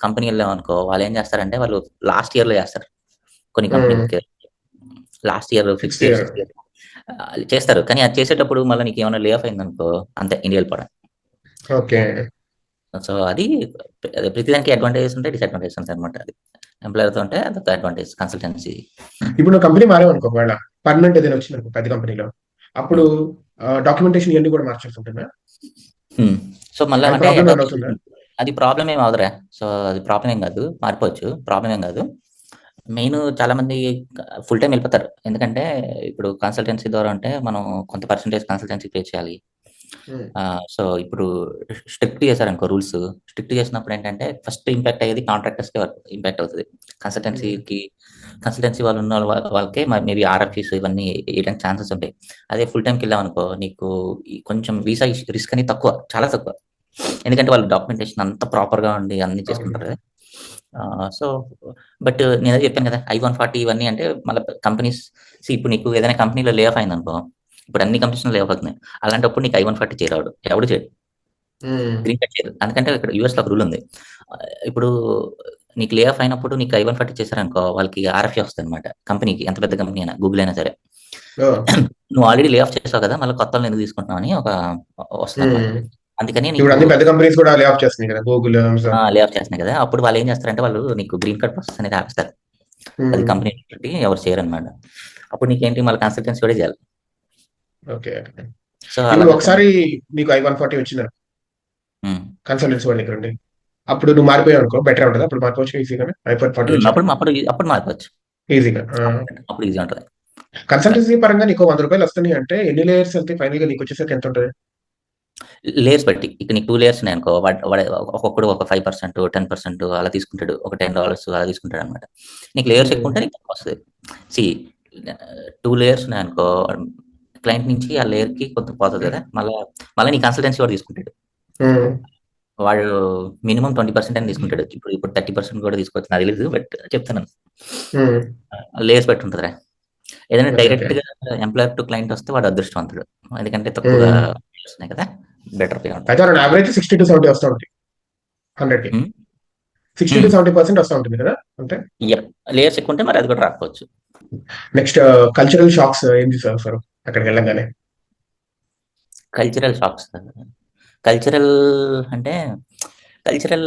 కంపెనీ ఎళ్ళామనుకో వాళ్ళేం చేస్తారంటే వాళ్ళు లాస్ట్ ఇయర్‌లో చేస్తారు. కొన్ని హ్మ్. కంపెనీలకి last year, fifth sixth year, year. Sixth year చేస్తారు. కానీ అది చేసేటప్పుడు మళ్ళా నీకేమైనా లే ఆఫ్ అయిందనుకో అంతే ఇండియా వెళ్ళిపోవడమే. ఓకే. సో, ప్రతిదానికి అడ్వాంటేజెస్ ఉంటాయి, డిసడ్వాంటేజెస్ ఉంటాయన్నమాట అది. ఎంప్లాయర్‌తో ఉంటే అదొక అడ్వాంటేజ్ కన్సల్టెన్సీ. ఇప్పుడు నువ్వు కంపెనీ మారావనుకో ఒకవేళ పర్మనెంట్ ఏదైనా వచ్చిందనుకో పెద్ద కంపెనీలో. అప్పుడు హ్మ్. డాక్యుమెంటేషన్ ఇయన్నీ కూడా మార్చాల్సి ఉంటుందా? హ్మ్. సో, మళ్ళా అది అంటే ప్రాబ్లమ్ ఏమైనా అవుతుందా? అది ప్రాబ్లమ్ ఏమి అవ్వదురా. సో, అది ప్రాబ్లమ్ ఏం కాదు. మారిపోవచ్చు. ప్రాబ్లమ్ ఏం కాదు. చాలామంది ఫుల్ టైమ్ వెళ్ళిపోతారు. ఎందుకంటే ఇప్పుడు కన్సల్టెన్సీ ద్వారా అంటే మనం కొంత పర్సెంటేజ్ కన్సల్టెన్సీకి పే చేయాలి. హ్మ్. సో, ఇప్పుడు స్ట్రిక్ట్ చేశారనుకో రూల్స్. స్ట్రిక్ట్ చేసినప్పుడు ఏంటంటే ఫస్ట్ ఇంపాక్ట్ అయ్యేది కాంట్రాక్టర్స్‌కే ఇంపాక్ట్ అవుతది. హ్మ్. కన్సల్టెన్సీకి కన్సల్టెన్సీ వాళ్ళు ఉన్నోళ్ళ వాళ్ళకే మేబీ ఆర్ఎఫ్‌ఈస్ ఇవన్నీ ఎయడానికి ఛాన్సెస్ ఉంటాయి. అదే ఫుల్ టైమ్‌కెళ్ళామనుకో నీకు కొంచెం వీసా రిస్క్ అనేది తక్కువ. చాలా తక్కువ. ఎందుకంటే వాళ్ళు డాక్యుమెంటేషన్ అంతా ప్రాపర్‌గా ఉండి అన్నీ అవును. చేసుకుంటారు కదా! సో, బట్ నేనదే చెప్పాను కదా! ఐ-140 ఇవన్నీ అంటే మళ్ళా కంపెనీస్ ఇప్పుడు నీకు ఏదైనా కంపెనీలో లే ఆఫ్ అయిందనుకో, ఇప్పుడు అన్ని కంపెనీస్‌లో లే ఆఫ్ అవుతున్నాయి. అలాంటప్పుడు నీకు ఐ-140 చేయరాడు. ఎవడు చేయడు. హ్మ్. గ్రీన్ కార్డ్ చేయరు. ఎందుకంటే ఇక్కడ యూఎస్‌లో ఒక రూల్ ఉంది. ఇప్పుడు నీకు లే ఆఫ్ అయినప్పుడు నీకు ఐ-140 చేశారనుకో వాళ్ళకి ఆర్ఎఫ్ఏ వస్తదనమాట. కంపెనీకి ఎంత పెద్ద కంపెనీ అయినా గూగుల్ అయినా సరే. ఓహ్! నువ్వు ఆల్రెడీ లే ఆఫ్ చేసావు కదా! మళ్ళా కొత్తోళ్ళని ఎందుకు తీసుకుంటున్నావు అని వస్తదనమాట. హ్మ్. అందుకని ఇప్పుడు నీకు అన్ని పెద్ద కంపెనీస్ కూడా లే ఆఫ్ చేస్తున్నాయి కదా! Google, Amazon. లే ఆఫ్ చేస్తున్నాయి కదా! అప్పుడు వాళ్ళేం చేస్తారంటే వాళ్ళు నీకు గ్రీన్ కార్డ్ ప్రాసెస్ అనేది ఆపేస్తారు. అది హ్మ్. కంపెనీ పెట్టి ఎవరు చేయరనమాట. అప్పుడు నీకేంటి మళ్ళీ కన్సల్టెన్సీ వాడే చేయాలి. ఓకే. ఓకే. సో, ఇప్పుడు అలాగా కొన్ని ఒకసారి నీకు ఐ-140 వచ్చిందనుకో హ్మ్. కన్సల్టెన్సీ వాళ్ళ దగ్గర నుండి. అప్పుడు నువ్వు మారిపోయావనుకో బెటరే ఉంటదా? అప్పుడు మారిపోవచ్చా ఈజీగానే? ఐ-140 హ్మ్. వచ్చాక? అప్పుడు మారిపోవచ్చు. ఈజీగా. ఆ! అప్పుడు ఈజీ ఉంటది. అట్లా. కన్సల్టెన్సీ పరంగా నీకో రూ. 100 వస్తున్నాయి అంటే ఎన్ని లేయర్స్ ఎళ్తాయి ఫైనల్‌గా నీకొచ్చేసరికి ఎంతుంటది? లేయర్స్ బట్టి. ఇక నీకు 2 లేయర్స్ ఉన్నాయనుకో వాడు ఒక్కొక్కడు ఒక 5%, 10% అలా తీసుకుంటాడు. ఒక $10 అలా తీసుకుంటాడనమాట. నీకు లేయర్స్ హ్మ్. ఎక్కువుంటే నీకు తక్కువొస్తది. సీ 2 లేయర్స్ ఉన్నాయనుకో క్లయింట్ నుంచి ఆ లేయర్‌కి కొంత పోతది కదా! మళ్ళా నీ కన్సల్టెన్సీ వాడు తీసుకుంటాడు. హ్మ్. వాడు మినిమమ్ 20% అయినా తీసుకుంటాడు. ఇప్పుడు 30% కూడా తీసుకోవచ్చు నాకు తెలీదు. బట్ చెప్తున్నాను. హ్మ్. లేయర్స్ బట్టి ఉంటదిరా. ఏదైనా ఓకే. ఓకే. డైరెక్ట్‌గా ఎంప్లాయర్ టు క్లయింట్ వస్తే వాడు అదృష్టవంతుడు. ఎందుకంటే తక్కువగా హ్మ్. వస్తున్నాయి కదా! బెటర్ పే ఉంటది. అయితే ఆన్ యావరేజ్ 60-70 వస్తా ఉంటాయి. 100కి. హ్మ్. హ్మ్. 60-70% వస్తా ఉంటుంది కదా! అంతే. యెప్. లేయర్స్ ఎక్కువుంటే మరి అది కూడా రాకపోవచ్చు. నెక్స్ట్ కల్చరల్ షాక్స్ ఏం చూసావు అసలు అక్కడికెళ్ళంగానే? Cultural shocks. కల్చరల్ అంటే కల్చరల్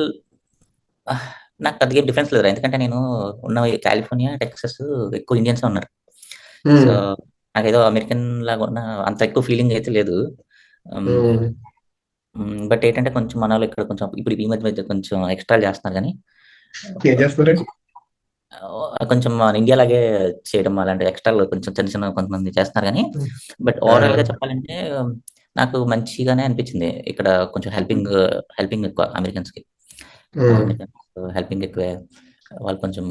ఆహ్, నాకు పెద్దగా ఏం డిఫరెన్స్ లేదురా. ఎందుకంటే నేను ఉన్నవి కాలిఫోర్నియా, టెక్సాస్ ఎక్కువ ఇండియన్సే ఉన్నారు. సో, హ్మ్. నాకేదో అమెరికన్ లాగా ఉన్న అంత ఎక్కువ ఫీలింగ్ అయితే లేదు. హ్మ్. హ్మ్. బట్ ఏంటంటే కొంచెం మనోళ్ళు ఇక్కడ కొంచెం ఇప్పుడు ఈ మధ్య కొంచెం ఎక్స్ట్రాలు చేస్తున్నారు గానీ ఏం చేస్తున్నారేంటి? కొంచెం మన ఇండియా లాగే చేయడం అలాంటి ఎక్స్ట్రాలు కొంచెం చిన్న చిన్న కొంతమంది చేస్తున్నారు కానీ, బట్ ఓవరాల్ గా చెప్పాలంటే నాకు మంచిగానే అనిపించింది. ఇక్కడ కొంచెం హెల్పింగ్ ఎక్కువ అమెరికన్స్ కి. అమెరికన్స్ హెల్పింగ్ ఎక్కువే. వాళ్ళు కొంచెం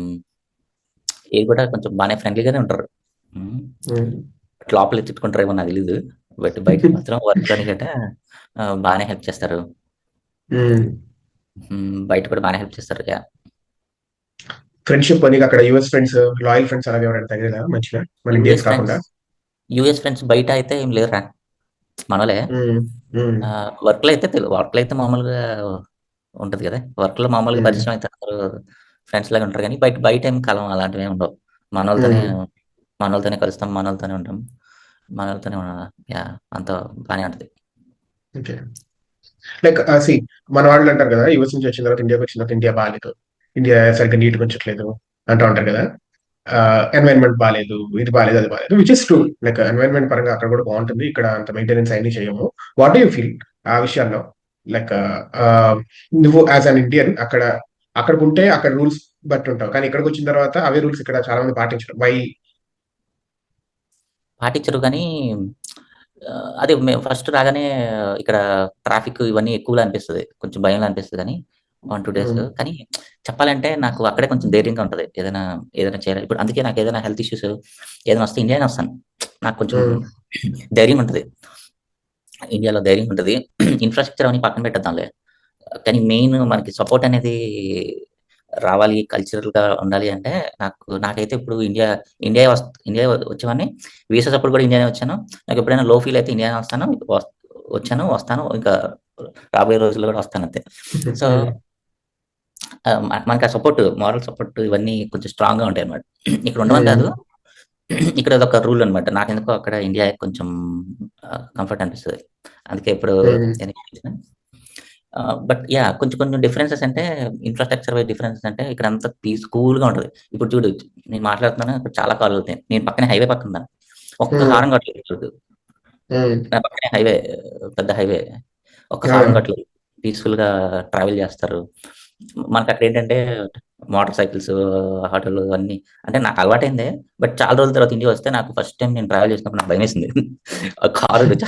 ఏది కూడా కొంచెం బాగానే ఫ్రెండ్లీగానే ఉంటారు. లోపల తిట్టుకుంటారేమో నాకు తెలీదు, బట్ బయట మాత్రం వర్క్ అని గట్రా బాగానే హెల్ప్ చేస్తారు. బయట కూడా బాగానే హెల్ప్ చేస్తారు. ఫ్రెండ్షిప్ నీకు అక్కడ యూఎస్ ఫ్రెండ్స్, లాయల్ ఫ్రెండ్స్ అలాగే ఎవరైనా తగిలేదా మంచిగా మన ఇండియన్స్ కాకుండా? యూఎస్ ఫ్రెండ్స్ బయట అయితే ఏం లేరురా, మనలే. వర్క్ లో అయితే మామూలుగా ఉంటది కదా, వర్క్ లో మామూలుగా పరిచయం అవుతారు, ఫ్రెండ్స్ లాగా ఉంటారు. కానీ బయట బయట ఏం కలం అలాంటివి ఏమి ఉండవు. మనోళ్ళతోనే కలుస్తాం, మనోళ్ళతోనే ఉంటాం, మనోళ్ళతోనే అంత బాగానే ఉంటుంది. ఓకే. లైక్ సి మన వాళ్ళు అంటారు కదా, యూఎస్ నుంచి వచ్చిన తర్వాత ఇండియాకి వచ్చిన తర్వాత ఇండియా బాగాలేదు, ఇండియా సరిగ్గా నీట్గా ఉంచట్లేదు అంటూ ఉంటారు కదా. ఎన్వైరన్మెంట్ బాగాలేదు, ఇది బాగాలేదు, అది బాగాలేదు, which is true. Like environment పరంగా అక్కడ కూడా బాగుంటుంది, ఇక్కడ అంత మెయింటెనెన్స్ అన్ని చేయము. వాట్ డూ యూ ఫీల్ ఆ విషయాల్లో? లైక్ నువ్వు యాజ్ అన్ ఇండియన్ అక్కడ ఉంటే అక్కడ రూల్స్ బట్టి ఉంటావు, కానీ ఇక్కడికి వచ్చిన తర్వాత అవే రూల్స్ ఇక్కడ చాలా మంది పాటించరు. వై? పాటించరు కానీ అదే మేము ఫస్ట్ రాగానే ఇక్కడ ట్రాఫిక్ ఇవన్నీ ఎక్కువగా అనిపిస్తుంది, కొంచెం భయంగా అనిపిస్తుంది. కానీ 1-2 days కానీ చెప్పాలంటే నాకు అక్కడే కొంచెం ధైర్యంగా ఉంటుంది, ఏదైనా చేయాలి. ఇప్పుడు అందుకే నాకు ఏదైనా హెల్త్ ఇష్యూస్ ఏదైనా వస్తే ఇండియానే వస్తాను. నాకు కొంచెం ధైర్యం ఉంటుంది, ఇండియాలో ధైర్యం ఉంటుంది. ఇన్ఫ్రాస్ట్రక్చర్ అని పక్కన పెట్టేద్దాంలే, కానీ మెయిన్ మనకి సపోర్ట్ అనేది రావాలి, కల్చరల్ గా ఉండాలి అంటే నాకైతే ఇప్పుడు ఇండియా వచ్చేవాడిని. వీసాస్ అప్పుడు కూడా ఇండియానే వచ్చాను. నాకు ఎప్పుడైనా లో ఫీల్ అయితే ఇండియానే వస్తాను, ఇంకా రాబోయే రోజుల్లో కూడా వస్తాను అంతే. సో మనకి ఆ సపోర్ట్, మారల్ సపోర్ట్ ఇవన్నీ కొంచెం స్ట్రాంగ్ గా ఉంటాయి అన్నమాట. ఇక్కడ ఉండమని కాదు, ఇక్కడ అదొక రూల్ అనమాట. నాకెందుకో అక్కడ ఇండియా కొంచెం కంఫర్ట్ అనిపిస్తుంది, అందుకే ఇప్పుడు బట్ కొంచెం డిఫరెన్సెస్ అంటే ఇన్ఫ్రాస్ట్రక్చర్ వైజ్ డిఫరెన్సెస్ అంటే ఇక్కడ అంతా పీస్ఫుల్ గా ఉంటుంది. ఇప్పుడు చూడు, నేను మాట్లాడుతున్నాను, ఇక్కడ చాలా కాలు అవుతాయి, నేను పక్కనే హైవే పక్కన ఉన్నాను, ఒక్క హారం కట్టలేదు, నా పక్కనే హైవే, పెద్ద హైవే, ఒక్క హారం కట్టలేదు, పీస్ఫుల్ గా ట్రావెల్ చేస్తారు. మనకి అక్కడ ఏంటంటే మోటార్ సైకిల్స్, ఆటోలు అన్ని, అంటే నాకు అలవాటైందే, బట్ చాలా రోజుల తర్వాత ఇండియా వస్తే నాకు ఫస్ట్ టైం నేను ట్రావెల్ చేసినప్పుడు నాకు భయం వేసింది. కారు మధ్య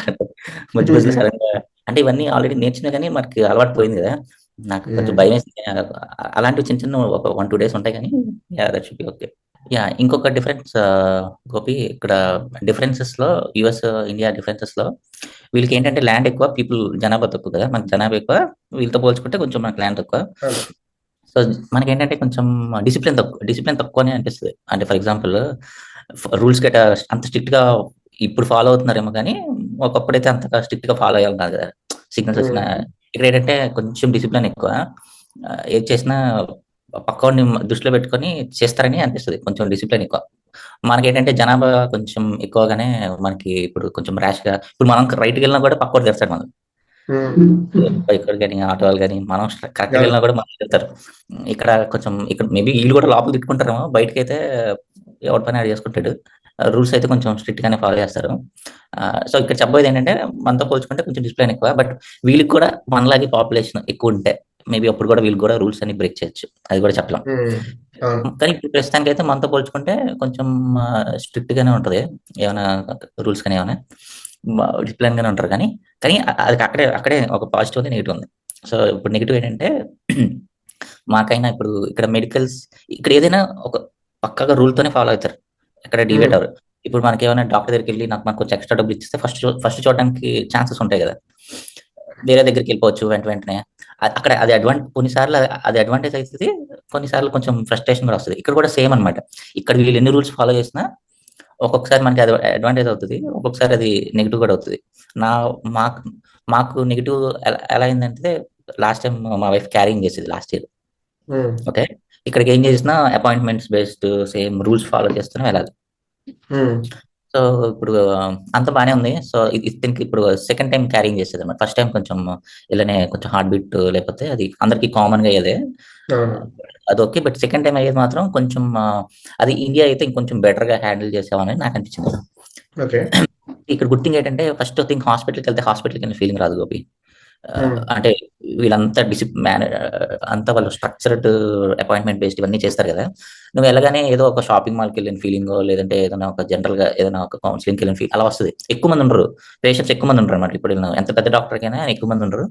మధ్యలో సడన్ గా, అంటే ఇవన్నీ ఆల్రెడీ నేర్చుకున్నా కానీ మనకి అలవాటు పోయింది కదా, నాకు కొంచెం భయం వేసింది. అలాంటివి చిన్న చిన్న ఒక 1-2 days ఉంటాయి కానీ దట్ షుడ్ బి ఓకే. ఇంకొక డిఫరెన్స్ గోపి, ఇక్కడ డిఫరెన్సెస్ లో యుఎస్ ఇండియా డిఫరెన్సెస్ లో వీళ్ళకి ఏంటంటే ల్యాండ్ ఎక్కువ, పీపుల్ జనాభా తక్కువ కదా, మనకి జనాభా ఎక్కువ, వీళ్ళతో పోల్చుకుంటే కొంచెం మనకి ల్యాండ్ తక్కువ. సో మనకి ఏంటంటే కొంచెం డిసిప్లిన్ తక్కువనే అనిపిస్తుంది. అంటే ఫర్ ఎగ్జాంపుల్ రూల్స్ గట్రా అంత స్ట్రిక్ట్ గా ఇప్పుడు ఫాలో అవుతున్నారేమో కానీ ఒకప్పుడు అయితే అంతగా స్ట్రిక్ట్ గా ఫాలో అయ్యాలి కాదు కదా. సిగ్నల్స్ వచ్చిన ఇక్కడ ఏంటంటే కొంచెం డిసిప్లిన్ ఎక్కువ, ఏది చేసినా పక్కవాడిని దృష్టిలో పెట్టుకొని చేస్తారని అనిపిస్తుంది, కొంచెం డిసిప్లిన్ ఎక్కువ. మనకేంటంటే జనాభా కొంచెం ఎక్కువగానే మనకి ఇప్పుడు కొంచెం ర్యాష్ గా, ఇప్పుడు మనం రైట్కి వెళ్ళినా కూడా పక్కవాడు తెస్తాడు మనం, బైక్ కానీ ఆటో వాళ్ళు కానీ, మనం కరెక్ట్గా వెళ్ళినా కూడా మనం చెప్తారు. ఇక్కడ మేబీ వీళ్ళు కూడా లోపల తిట్టుకుంటారేమో, బయటకి అయితే ఎవరి పని ఆడు చేసుకుంటాడు. రూల్స్ అయితే కొంచెం స్ట్రిక్ట్ గానే ఫాలో చేస్తారు. సో ఇక్కడ చెప్పబోయేది ఏంటంటే మనతో పోల్చుకుంటే కొంచెం డిసిప్లిన్ ఎక్కువ, బట్ వీళ్ళకి కూడా మనలాగే పాపులేషన్ ఎక్కువ ఉంటే మేబీ అప్పుడు కూడా వీళ్ళు కూడా రూల్స్ అన్ని బ్రేక్ చేయొచ్చు, అది కూడా చెప్పలేం. కానీ ఇప్పుడు ప్రస్తుతానికి అయితే మనతో పోల్చుకుంటే కొంచెం స్ట్రిక్ట్ గానే ఉంటది, ఏమైనా రూల్స్ కానీ ఏమైనా డిసిప్లిన్ గానే ఉంటారు. కానీ అది అక్కడే ఒక పాజిటివ్ ఉంది, నెగిటివ్ ఉంది. సో ఇప్పుడు నెగిటివ్ ఏంటంటే మాకైనా ఇప్పుడు ఇక్కడ మెడికల్స్, ఇక్కడ ఏదైనా ఒక పక్కగా రూల్ తోనే ఫాలో అవుతారు, ఎక్కడ డివేట్ అవ్వరు. ఇప్పుడు మనకి ఏమైనా డాక్టర్ దగ్గరికి వెళ్ళి నాకు కొంచెం ఎక్స్ట్రా డబ్బులు ఇస్తే ఫస్ట్ చూడడానికి ఛాన్సెస్ ఉంటాయి కదా, వేరే దగ్గరికి వెళ్ళిపోవచ్చు వెంటనే. అక్కడ కొన్నిసార్లు అది అడ్వాంటేజ్ అవుతుంది, కొన్నిసార్లు కొంచెం ఫ్రస్ట్రేషన్ కూడా వస్తుంది. ఇక్కడ కూడా సేమ్ అనమాట, ఇక్కడ వీళ్ళు ఎన్ని రూల్స్ ఫాలో చేసినా ఒక్కొక్కసారి మనకి అది అడ్వాంటేజ్ అవుతుంది, ఒక్కొక్కసారి అది నెగిటివ్ కూడా అవుతుంది. మాకు నెగిటివ్ ఎలా అయిందంటే, లాస్ట్ టైం మా వైఫ్ క్యారింగ్ చేసేది లాస్ట్ ఇయర్. ఓకే, ఇక్కడికి ఏం చేసినా appointments based same rules follow చేస్తున్నాం వెళ్ళాలి. సో ఇప్పుడు అంత బానే ఉంది. సో దీనికి ఇప్పుడు సెకండ్ టైం క్యారింగ్ చేసేది అనమాట. ఫస్ట్ టైం కొంచెం ఇలానే కొంచెం హార్ట్ బీట్ లేకపోతే అది అందరికి కామన్ గా అయ్యేదే, అది ఓకే. బట్ సెకండ్ టైం అయ్యేది మాత్రం కొంచెం అది ఇండియా అయితే ఇంకొంచెం బెటర్ గా హ్యాండిల్ చేసామని నాకు అనిపించింది. ఇక్కడ గుడ్ థింగ్ ఏంటంటే ఫస్ట్ థింగ్ హాస్పిటల్కి వెళ్తే హాస్పిటల్కి వెళ్ళిన ఫీలింగ్ రాదు గోపి. ఉమ్, అంటే వీళ్ళంతా అంతా వాళ్ళు స్ట్రక్చర్డ్ అపాయింట్మెంట్ బేస్డ్ ఇవన్నీ చేస్తారు కదా. నువ్వు వెళ్ళగానే ఏదో ఒక షాపింగ్ మాల్కి వెళ్ళిన ఫీలింగ్, లేదంటే ఏదైనా ఒక జనరల్ గా ఏదైనా ఒక కౌన్సిలింగ్కి వెళ్ళిన ఫీల్ అలా వస్తుంది. ఎక్కువ మంది ఉండరు, పేషెంట్స్ ఎక్కువ మంది ఉంటారు అనమాట. ఇప్పుడు ఎంత పెద్ద డాక్టర్కైనా ఎక్కువ మంది ఉండరు,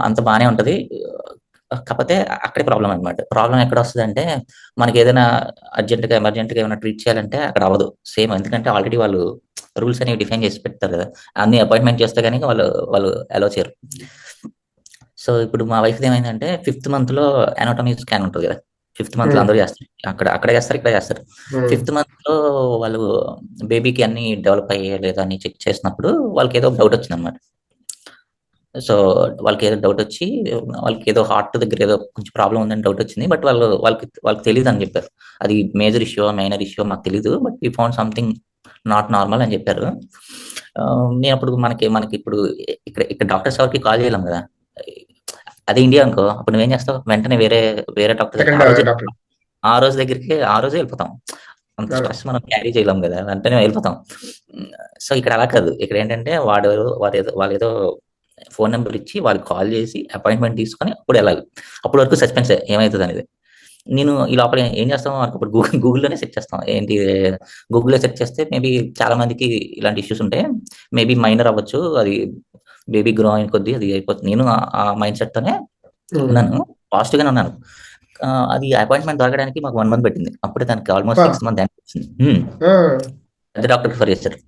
అంత బాగానే ఉంటది. కాకపోతే అక్కడే ప్రాబ్లం అనమాట. ప్రాబ్లం ఎక్కడ వస్తుంది అంటే, మనకి ఏదైనా అర్జెంట్గా ఎమర్జెంట్గా ఏమైనా ట్రీట్ చేయాలంటే అక్కడ అవ్వదు సేమ్. ఎందుకంటే ఆల్రెడీ వాళ్ళు రూల్స్ అనేవి డిఫైన్ చేసి పెడతారు కదా. అన్ని అపాయింట్మెంట్ చేస్తే కానీ వాళ్ళు వాళ్ళు అలో చేయరు. సో ఇప్పుడు మా వైఫ్ ఏమైందంటే, 5th మంత్ లో అనాటమీ స్కాన్ ఉంటుంది కదా. 5th మంత్ లో ఉమ్, అందరూ చేస్తారు, అక్కడ చేస్తారు, ఇక్కడ చేస్తారు. ఉమ్, 5th మంత్ లో వాళ్ళు బేబీకి అన్ని డెవలప్ అయ్యాయి లేదా అని చెక్ చేసినప్పుడు వాళ్ళకి ఏదో డౌట్ వచ్చింది అనమాట. సో వాళ్ళకి ఏదో డౌట్ వచ్చి, వాళ్ళకి ఏదో హార్ట్ దగ్గర ఏదో కొంచెం ప్రాబ్లం ఉందని డౌట్ వచ్చింది. బట్ వాళ్ళకి తెలియదు అని చెప్పారు. అది మేజర్ ఇష్యూ మైనర్ ఇష్యూ మాకు తెలియదు, but we found something not normal అని చెప్పారు. నేను అప్పుడు మనకి ఇప్పుడు ఇక్కడ డాక్టర్స్ ఎవరికి కాల్ చేయలేం కదా. అదే ఇండియా అనుకో, అప్పుడు నువ్వేం చేస్తావు, వెంటనే వేరే వేరే డాక్టర్ దగ్గర సెకండ్ డాక్టర్. ఆ రోజు దగ్గరికి ఆ రోజే వెళ్ళిపోతాం. అంత స్ట్రెస్ మనం క్యారీ చేయలేం కదా, వెంటనే వెళ్ళిపోతాం. సో ఇక్కడ అలా కాదు. ఇక్కడ ఏంటంటే వాళ్ళు ఏదో ఫోన్ నెంబర్ ఇచ్చి వాళ్ళకి కాల్ చేసి అపాయింట్మెంట్ తీసుకొని అప్పుడు వెళ్ళాలి. అప్పటి వరకు సస్పెన్స్ ఏమవుతుంది అనేది. నేను ఈ లోపల ఏం చేస్తాం, అప్పుడు గూగుల్లోనే సెర్చ్ చేస్తాం. ఏంటి, గూగుల్లో సెర్చ్ చేస్తే మేబీ చాలా మందికి ఇలాంటి ఇష్యూస్ ఉంటాయి, మేబీ మైనర్ అవ్వచ్చు, అది బేబీ గ్రో అయిన కొద్దీ అది అయిపోతుంది. నేను ఆ మైండ్ సెట్ తోనే ఉన్నాను, పాజిటివ్ గానే ఉన్నాను. అది అపాయింట్మెంట్ దొరకడానికి మాకు 1 month పట్టింది. అప్పుడే దానికి ఆల్మోస్ట్ 6 months అనిపించింది. పెద్ద డాక్టర్ ప్రిఫర్ చేశారు.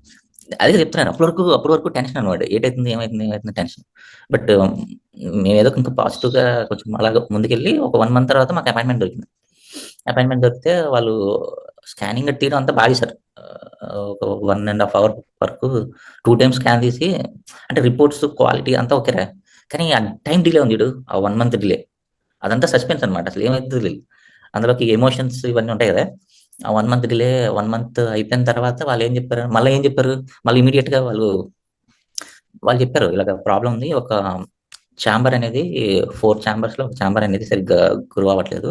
అదే చెప్తున్నాను, అప్పటి వరకు టెన్షన్ అనమాట. ఏమవుతుంది టెన్షన్. బట్ మేమేదో ఇంకా పాజిటివ్ గా కొంచెం అలాగ ముందుకెళ్ళి ఒక 1 month తర్వాత మాకు అపాయింట్మెంట్ దొరికింది. అపాయింట్మెంట్ దొరికితే వాళ్ళు స్కానింగ్ తీయడం అంతా బాగా చేశారు. ఒక 1.5 hour వరకు 2 times స్కాన్ తీసి, అంటే రిపోర్ట్స్ క్వాలిటీ అంతా ఓకేరా, కానీ ఆ టైం డిలే ఉంది చూడు, ఆ 1 month డిలే, అదంతా సస్పెన్స్ అనమాట. అసలు ఏమైతుంది తెలియదు. అందులోకి ఎమోషన్స్ ఇవన్నీ ఉంటాయి కదా. ఆ 1 month డిలే, 1 month అయిపోయిన తర్వాత వాళ్ళు ఏం చెప్పారు, మళ్ళీ ఇమీడియట్ గా వాళ్ళు చెప్పారు, ఇలాగ ప్రాబ్లం ఉంది. ఒక ఛాంబర్ అనేది 4 chambers లో ఒక ఛాంబర్ అనేది సరిగ్గా గ్రో అవ్వట్లేదు.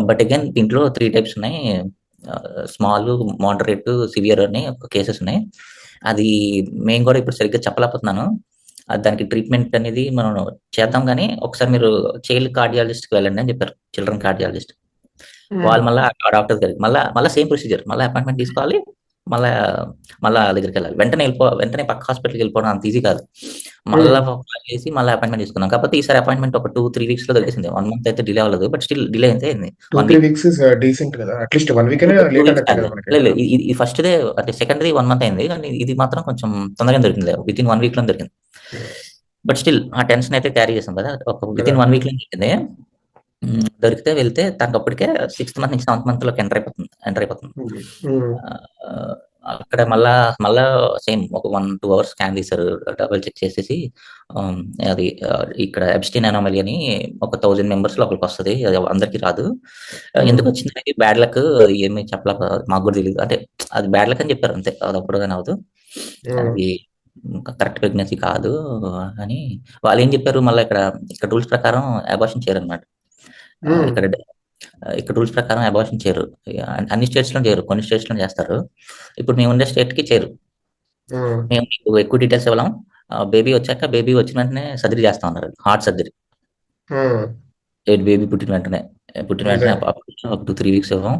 బట్ అగైన్ దీంట్లో 3 types ఉన్నాయి, స్మాల్, మోడరేట్, సివియర్ అని కేసెస్ ఉన్నాయి. అది మేము కూడా ఇప్పుడు సరిగ్గా చెప్పలేకపోతున్నాను. దానికి ట్రీట్మెంట్ అనేది మనం చేద్దాం, కానీ ఒకసారి మీరు చైల్డ్ కార్డియాలజిస్ట్కి వెళ్ళండి అని చెప్పారు. చిల్డ్రన్ కార్డియాలజిస్ట్ వాళ్ళు మళ్ళీ ఆ డాక్టర్ దగ్గరికి మళ్ళీ సేమ్ ప్రొసీజర్, మళ్ళీ అపాయింట్మెంట్ తీసుకోవాలి, మళ్ళా మళ్ళా దగ్గరికి వెళ్ళాలి. వెంటనే పక్క హాస్పిటల్కి వెళ్ళిపోవడం అంత ఈజీ కాదు. మళ్ళీ కాల్ చేసి మళ్ళీ అపాయింట్మెంట్ తీసుకున్నాం. కాకపోతే ఈసారి అపాయింట్మెంట్ ఒక 2-3 weeks లో దొరికింది. 1 month అయితే డిలే అవ్వలేదు, బట్ స్టిల్ డిలే అయితే అయింది. 2-3 weeks ఇస్ డీసెంట్ కదా, అట్లీస్ట్ 1 week అయినా 2 లేట్ weeks అన్నట్టే కాదు, కదా మనకి. లేదు ఇది ఫస్ట్ దే, అంటే సెకండ్ ది 1 month అయింది, కానీ ఇది మాత్రం కొంచెం తొందరగా దొరికింది. వితిన్ 1 week లో దొరికింది. బట్ స్టిల్ ఆ టెన్షన్ అయితే క్యారీ చేసాం కదా. ఒక వితిన్ 1 week లో దొరికింది. దొరికితే వెళ్తే తనకు అప్పటికే 6th month నుంచి 7th month లోకి ఎంటర్ అయిపోతుంది. అక్కడ మళ్ళా సేమ్ ఒక 1-2 hours స్కాన్ తీశారు, డబుల్ చెక్ చేసేసి, అది ఇక్కడ ఎబ్స్టీన్ అనామలీ అని ఒక 1000 members లో ఒకరికి వస్తుంది, అది అందరికి రాదు. ఎందుకు వచ్చింది అనేది బ్యాడ్ లక్, ఏమి చెప్పలేక మాకు కూడా తెలియదు. అంటే అది బ్యాడ్ లక్ అని చెప్పారు అంతే, అది అప్పుడు కానీ అవదు, అది కరెక్ట్ ప్రెగ్నెన్సీ కాదు అని వాళ్ళు ఏం చెప్పారు. మళ్ళీ ఇక్కడ రూల్స్ ప్రకారం అబార్షన్ చేయరు అనమాట. ఇక్కడ రూల్స్ ప్రకారం అబార్షన్ చేయరు. అన్ని స్టేట్స్ లో చేయరు, కొన్ని స్టేట్స్ లో చేస్తారు. ఇప్పుడు మేము ఉండే స్టేట్ కి చేయరు. మేము మీకు ఎక్కువ డీటెయిల్స్ ఇవ్వలేం. బేబీ వచ్చిన వెంటనే సర్జరీ చేస్తా ఉన్నారు, హార్ట్ సర్జరీ. బేబీ పుట్టిన వెంటనే ఒక 2-3 weeks ఇవ్వం.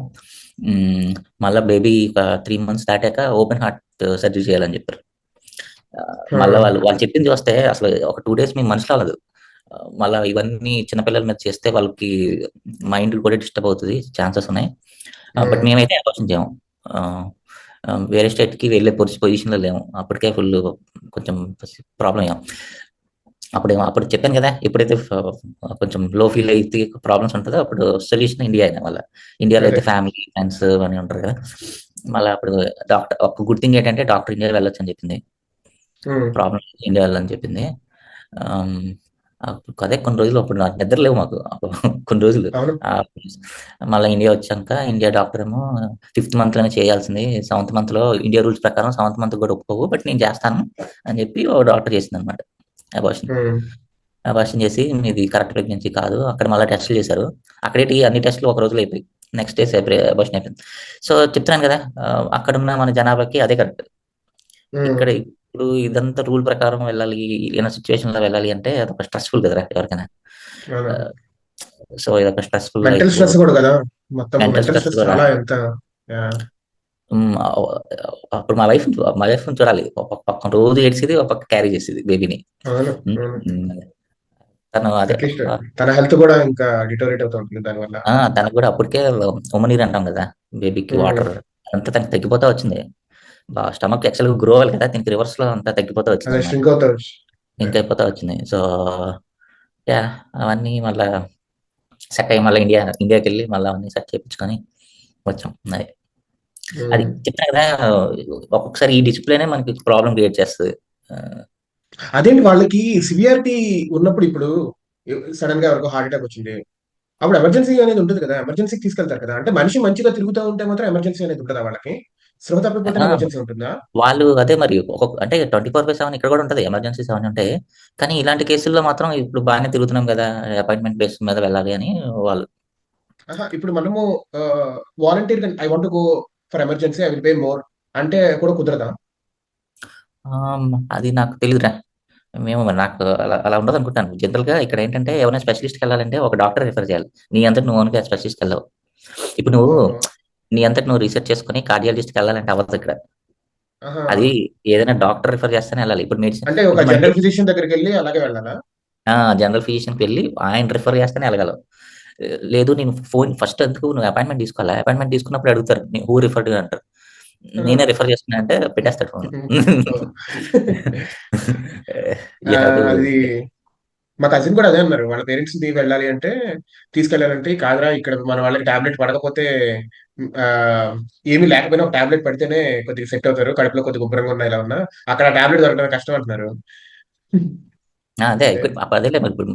మళ్ళీ బేబీ ఒక 3 months దాటాక ఓపెన్ హార్ట్ సర్జరీ చేయాలని చెప్పారు. మళ్ళీ వాళ్ళు చెప్పింది చూస్తే అసలు ఒక 2 days మీ మనసులో అవ్వదు. మళ్ళీ ఇవన్నీ చిన్నపిల్లల మీద చేస్తే వాళ్ళకి మైండ్ కూడా డిస్టర్బ్ అవుతుంది, ఛాన్సెస్ ఉన్నాయి. బట్ మేమైతే అబార్షన్ చేయము. వేరే స్టేట్ కి వెళ్ళే పొజిషన్ లో లేము. అప్పటికే ఫుల్ కొంచెం ప్రాబ్లం అయ్యాం. అప్పుడు చెప్పాను కదా, ఎప్పుడైతే కొంచెం లో ఫీల్ అయితే ప్రాబ్లమ్స్ ఉంటుందో అప్పుడు సొల్యూషన్ ఇండియా అయినా. మళ్ళీ ఇండియాలో అయితే ఫ్యామిలీ, ఫ్రెండ్స్ అని ఉంటారు కదా. మళ్ళీ అప్పుడు డాక్టర్ ఒక గుడ్ థింగ్ ఏంటంటే డాక్టర్ ఇండియా వెళ్ళొచ్చు అని చెప్పింది, ప్రాబ్లం ఇండియా వెళ్ళని చెప్పింది. అదే కొన్ని రోజులు అప్పుడు నాకు నిద్ర లేవు మాకు కొన్ని రోజులు. మళ్ళీ ఇండియా వచ్చాక ఇండియా డాక్టర్ ఏమో 5th month లోనే చేయాల్సింది, 7th month లో ఇండియా రూల్స్ ప్రకారం 7th month కూడా ఒప్పుకోవు, బట్ నేను చేస్తాను అని చెప్పి ఓ డాక్టర్ చేసింది అనమాట అబార్షన్ చేసి, మీది కరెక్ట్ ప్రెగ్నెన్సీ కాదు. అక్కడ మళ్ళీ టెస్టులు చేశారు. అక్కడేటి అన్ని టెస్టులు ఒక రోజులో అయిపోయి నెక్స్ట్ డే అబార్షన్ అయిపోయింది. సో చెప్తున్నాను కదా, అక్కడ ఉన్న మన జనాభాకి అదే కరెక్ట్. ఇప్పుడు ఇదంతా రూల్ ప్రకారం వెళ్ళాలి, ఈయన సిచ్యువేషన్ లో వెళ్ళాలి అంటే అదొక స్ట్రెస్ఫుల్ కదరా ఎవరికైనా. అవును. సో ఇదొక స్ట్రెస్ఫుల్ మెంటల్ లైఫ్. స్ట్రెస్ కూడా కదా, మొత్తం మెంటల్ మెంటల్ స్ట్రెస్ స్ట్రెస్ కూడా. చాలా ఎంత. హ్మ్. అప్పుడు మా వైఫ్ చూడాలి. ఒక పక్క రోజు ఏడ్చేది, ఒక పక్క క్యారీ చేసేది బేబీని. అవును. హ్మ్. అవును. హ్మ్. తను అదే అట్లీస్ట్ తన హెల్త్ కూడా ఇంకా డిటోరేట్ అవుతూ ఉంటుంది దానివల్ల. తనకు కూడా అప్పటికే ఉమ్మనీరు అంటాం కదా, బేబీకి వాటర్ అంతా తనకి తగ్గిపోతా వచ్చింది. స్టమక్ యాక్చువల్‌గా గ్రో అవ్వాలి కదా, దీనికి రివర్స్‌లో అంతా తగ్గిపోతా అదే వచ్చిందనమాట. ష్రింక్ అవుతా ఇంక్ అయిపోతా వచ్చింది. So yeah! అవన్నీ మళ్ళా సెట్ అయ్యి మళ్ళీ ఇండియాకెళ్ళి మళ్ళా అవన్నీ సెట్ చేపించుకొని వచ్చాం. అది. అది చెప్తాను కదా, ఒక్కొక్కసారి ఈ డిసిప్లినే మనకి ప్రాబ్లమ్ క్రియేట్ చేస్తది. ఆహ్, అదేంటి వాళ్ళకి సివియారిటీ ఉన్నప్పుడు, ఇప్పుడు సడన్ గా ఎవరికో హార్ట్ అటాక్ వచ్చింది, అప్పుడు ఎమర్జెన్సీ అనేది ఉంటుంది కదా, ఎమర్జెన్సీకి తీసుకెళ్తారు కదా. అంటే మనిషి మంచిగా తిరుగుతూ ఉంటే మాత్రం ఎమర్జెన్సీ అనేది ఉంటుందా వాళ్ళకి? స్పృహ తప్పిపోతే ఆ! ఎమర్జెన్సీ ఉంటుందా? వాళ్ళు అదే మరి అంటే 24/7 ఇక్కడ కూడా ఉంటది. ఎమర్జెన్సీస్ అవన్నీ ఉంటాయి. కానీ ఇలాంటి కేసుల్లో మాత్రం ఇప్పుడు బానే తిరుగుతున్నాం గదా, అపాయింట్‌మెంట్ బేస్ మీద వెళ్ళాలి అని వాళ్ళు. ఆహా, ఇప్పుడు మనము వాలంటీర్ గా I want go for emergency, I will pay more అంటే కూడా కుదరదా? అది నాకు తెలీదురా. మరి నాకు అలా అలా ఉండదనుకుంటాను. జనరల్‌గా ఇక్కడేంటంటే ఎవరైనా స్పెషలిస్ట్‌కెళ్ళాలంటే ఒక డాక్టర్ రిఫర్ చేయాలి. నీ అంతట నువ్వు ఓన్‌గా స్పెషలిస్ట్‌కెళ్ళవు. ఇప్పుడు నువ్వు ఓహో. నీ అంతట నువ్వు రిసర్చ్ చేసుకొని కార్డియాలజిస్ట్‌కెళ్ళాలంటే అవ్వదిక్కడ. ఆహా. అది ఏదైనా డాక్టర్ రిఫర్ చేస్తేనే ఎళ్ళాలి. ఇప్పుడు మెడిసిన్ అంటే ఒక ఇప్పుడు మనకి జనరల్ ఫిజిషియన్ దగ్గరికి వెళ్ళి అలాగే వెళ్ళాలా? జనరల్ ఫిజిషియన్‌కి వెళ్లి ఆయన రిఫర్ చేస్తేనే ఎళ్ళగలవు. లేదు నేను ఫస్ట్ ఎందుకు నువ్వు అపాయింట్‌మెంట్ తీసుకోవాలా? అపాయింట్‌మెంట్ తీసుకున్నప్పుడు అడుగుతారు. హూ రిఫర్డ్ యూ అంటారు. ఆహా. నేనే రిఫర్ చేస్తున్నా అంటే పెట్టేస్తాడు phone. Oh. You have to. అది మా కజిన్ కూడా అదే అన్నారు. వాళ్ళ పేరెంట్స్ ది వెళ్ళాలి అంటే, తీసుకెళ్ళాలంటే, కాదురా ఇక్కడ మన వాళ్ళకి టాబ్లెట్ పడకపోతే ఆ, ఏమీ లేకపోయినా ఒక టాబ్లెట్ పడితేనే కొద్దిగా సెట్ అవుతారు. కడుపులో కొద్దిగా ఉబ్బరంగా ఉన్నా ఇలా ఉన్నా అక్కడ టాబ్లెట్ దొరకడం కష్టం అంటున్నారు. అదే అదే. ఇప్పుడు అదేలే మరి ఇప్పుడు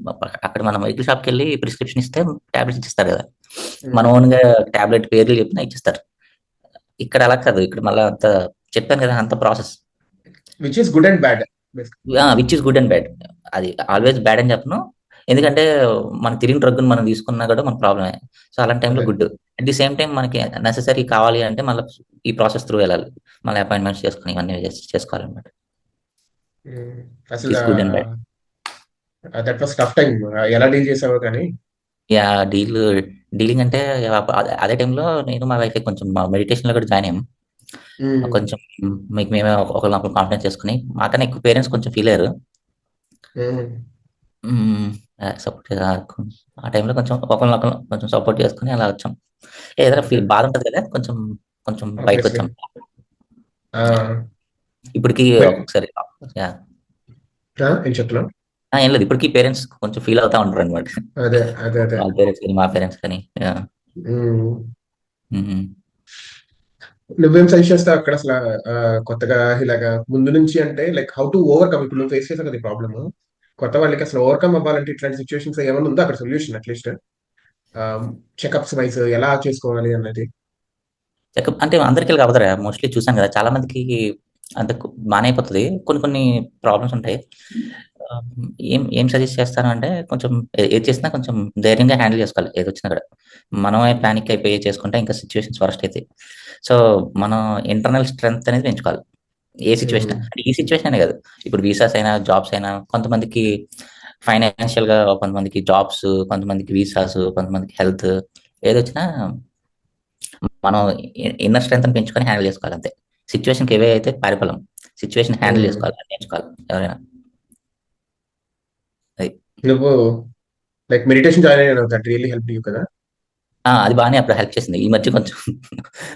అక్కడ మనం మెడికల్ షాప్‌కెళ్ళి ప్రిస్క్రిప్షన్ ఇస్తే టాబ్లెట్స్ ఇచ్చిస్తారు కదా. మన ఉమ్. ఓన్‌గా టాబ్లెట్ పేర్లు చెప్పినా ఇచ్చిస్తారు. ఇక్కడ అలా కాదు. ఇక్కడ మళ్ళా అంత చెప్పాను కదా, అంత process. Which is good and bad. Which is good and bad. అది ఆల్వేస్ బ్యాడ్ అని చెప్పను. ఎందుకంటే మనకు తెలియని డ్రగ్‌ని మనం తీసుకున్నా కూడా మనకు ప్రాబ్లమే. సో అలాంటి టైంలో అదే. Good. At the same time మనకి నెసెసరీ కావాలి అంటే మళ్ళా ఈ ప్రాసెస్ త్రూ వెళ్ళాలి. మళ్ళీ అపాయింట్‌మెంట్స్ చేసుకొని ఇవన్నీ చేసుకోవాలన్నమాట. ఉమ్. ఇట్ అసలు is good and bad. That was tough time. ఎలా డీల్ చేసావో కానీ. యాహ్! డీలింగ్ అంటే అదే టైంలో నేను మా వైఫే కొంచెం మెడిటేషన్‌లో కూడా జాయిన్ అయ్యాం. ఉమ్. కొంచెం మీకు మేమే ఒకళ్ళనొకళ్ళు కాన్ఫిడెన్స్ చేసుకొని, మాకన్నా ఎక్కువ పేరెంట్స్ కొంచెం ఫీల్ అయ్యారు. ఉమ్. హ్మ్. సపోర్ట్‌గా ఆ టైంలో కొంచెం ఒకళ్ళనొకళ్ళం కొంచెం సపోర్ట్ చేసుకొని అలా వచ్చాం. ఏదైనా ఓకే. బాధ ఉంటది కదా, కొంచెం కొంచెం ఆబ్వియస్లీ. బయటకొచ్చాం. యాహ్! ఇప్పటికి ఒక్కొక్కసారి యాహ్! ఏం చెప్తున్నావు? ఏం లేదు. ఇప్పటికి పేరెంట్స్ కొంచెం ఫీల్ అవుతా ఉంటారనమాట. అదే, అదే, అదే. వాళ్ళ పేరెంట్స్ గాని, మా పేరెంట్స్ గాని. యాహ్! ఉమ్. హ్మ్. నువ్వేం సజెస్ట్ చేస్తావు అక్కడ అసలు? కొత్తగా ఇలాగా ముందు నుంచి అంటే లైక్ హౌ టు ఓవర్కమ్, ఇప్పుడు నువ్వు ఫేస్ చేసావు కదా ప్రాబ్లమ్, కొత్త వాళ్ళకి అసలు ఓవర్కమ్ అవ్వాలంటే ఇట్లాంటి సిచ్యువేషన్స్ ఏమైనా ఉందా అక్కడ సొల్యూషన్ అట్లీస్ట్? చెకప్స్ వైజ్ ఎలా చేసుకోవాలి అన్నది. చెకప్ అంటే అందరికీ అవ్వదురా. మోస్ట్‌లీ చూసాం కదా, చాలా మందికి అంత బానే అయిపోతది. కొన్ని కొన్ని ప్రాబ్లమ్స్ ఉంటాయి. ఆహ్, ఏం ఏం సజెస్ట్ చేస్తాను అంటే కొంచెం ఏది చేసినా కొంచెం ధైర్యంగా హ్యాండిల్ చేసుకోవాలి ఏదొచ్చినా కూడా. మనమే పానిక్ అయిపోయి చేసుకుంటే ఇంకా సిట్యుయేషన్స్ వరస్ట్ అయితాయి. సో, మనం ఇంటర్నల్ స్ట్రెంగ్త్ అనేది పెంచుకోవాలి. ఏ సిట్యుయేషన్ ఉమ్. అంటే ఈ సిట్యుయేషన్ అనే కాదు. ఇప్పుడు వీసాస్ అయినా, జాబ్స్ అయినా కొంతమందికి ఫైనాన్షియల్‌గా, కొంతమందికి జాబ్స్, కొంతమందికి వీసాస్, కొంతమందికి హెల్త్ ఏదొచ్చినా మనం ఇన్నర్ స్ట్రెంగ్త్‌ని పెంచుకొని హ్యాండిల్ చేసుకోవాలి అంతే. సిట్యుయేషన్‌కి ఏవే అయితే పారిపోలేం. సిట్యుయేషన్ హ్యాండిల్ ఉమ్. చేసుకోవాలి. నేర్చుకోవాలి ఎవరైనా. అది. నువ్వు లైక్ మెడిటేషన్ జాయిన్ అయ్యావు, దట్ రియల్లీ హెల్ప్ యూ కదా. అది బానే అప్పుడు హెల్ప్ చేసింది. ఈ మధ్య కొంచెం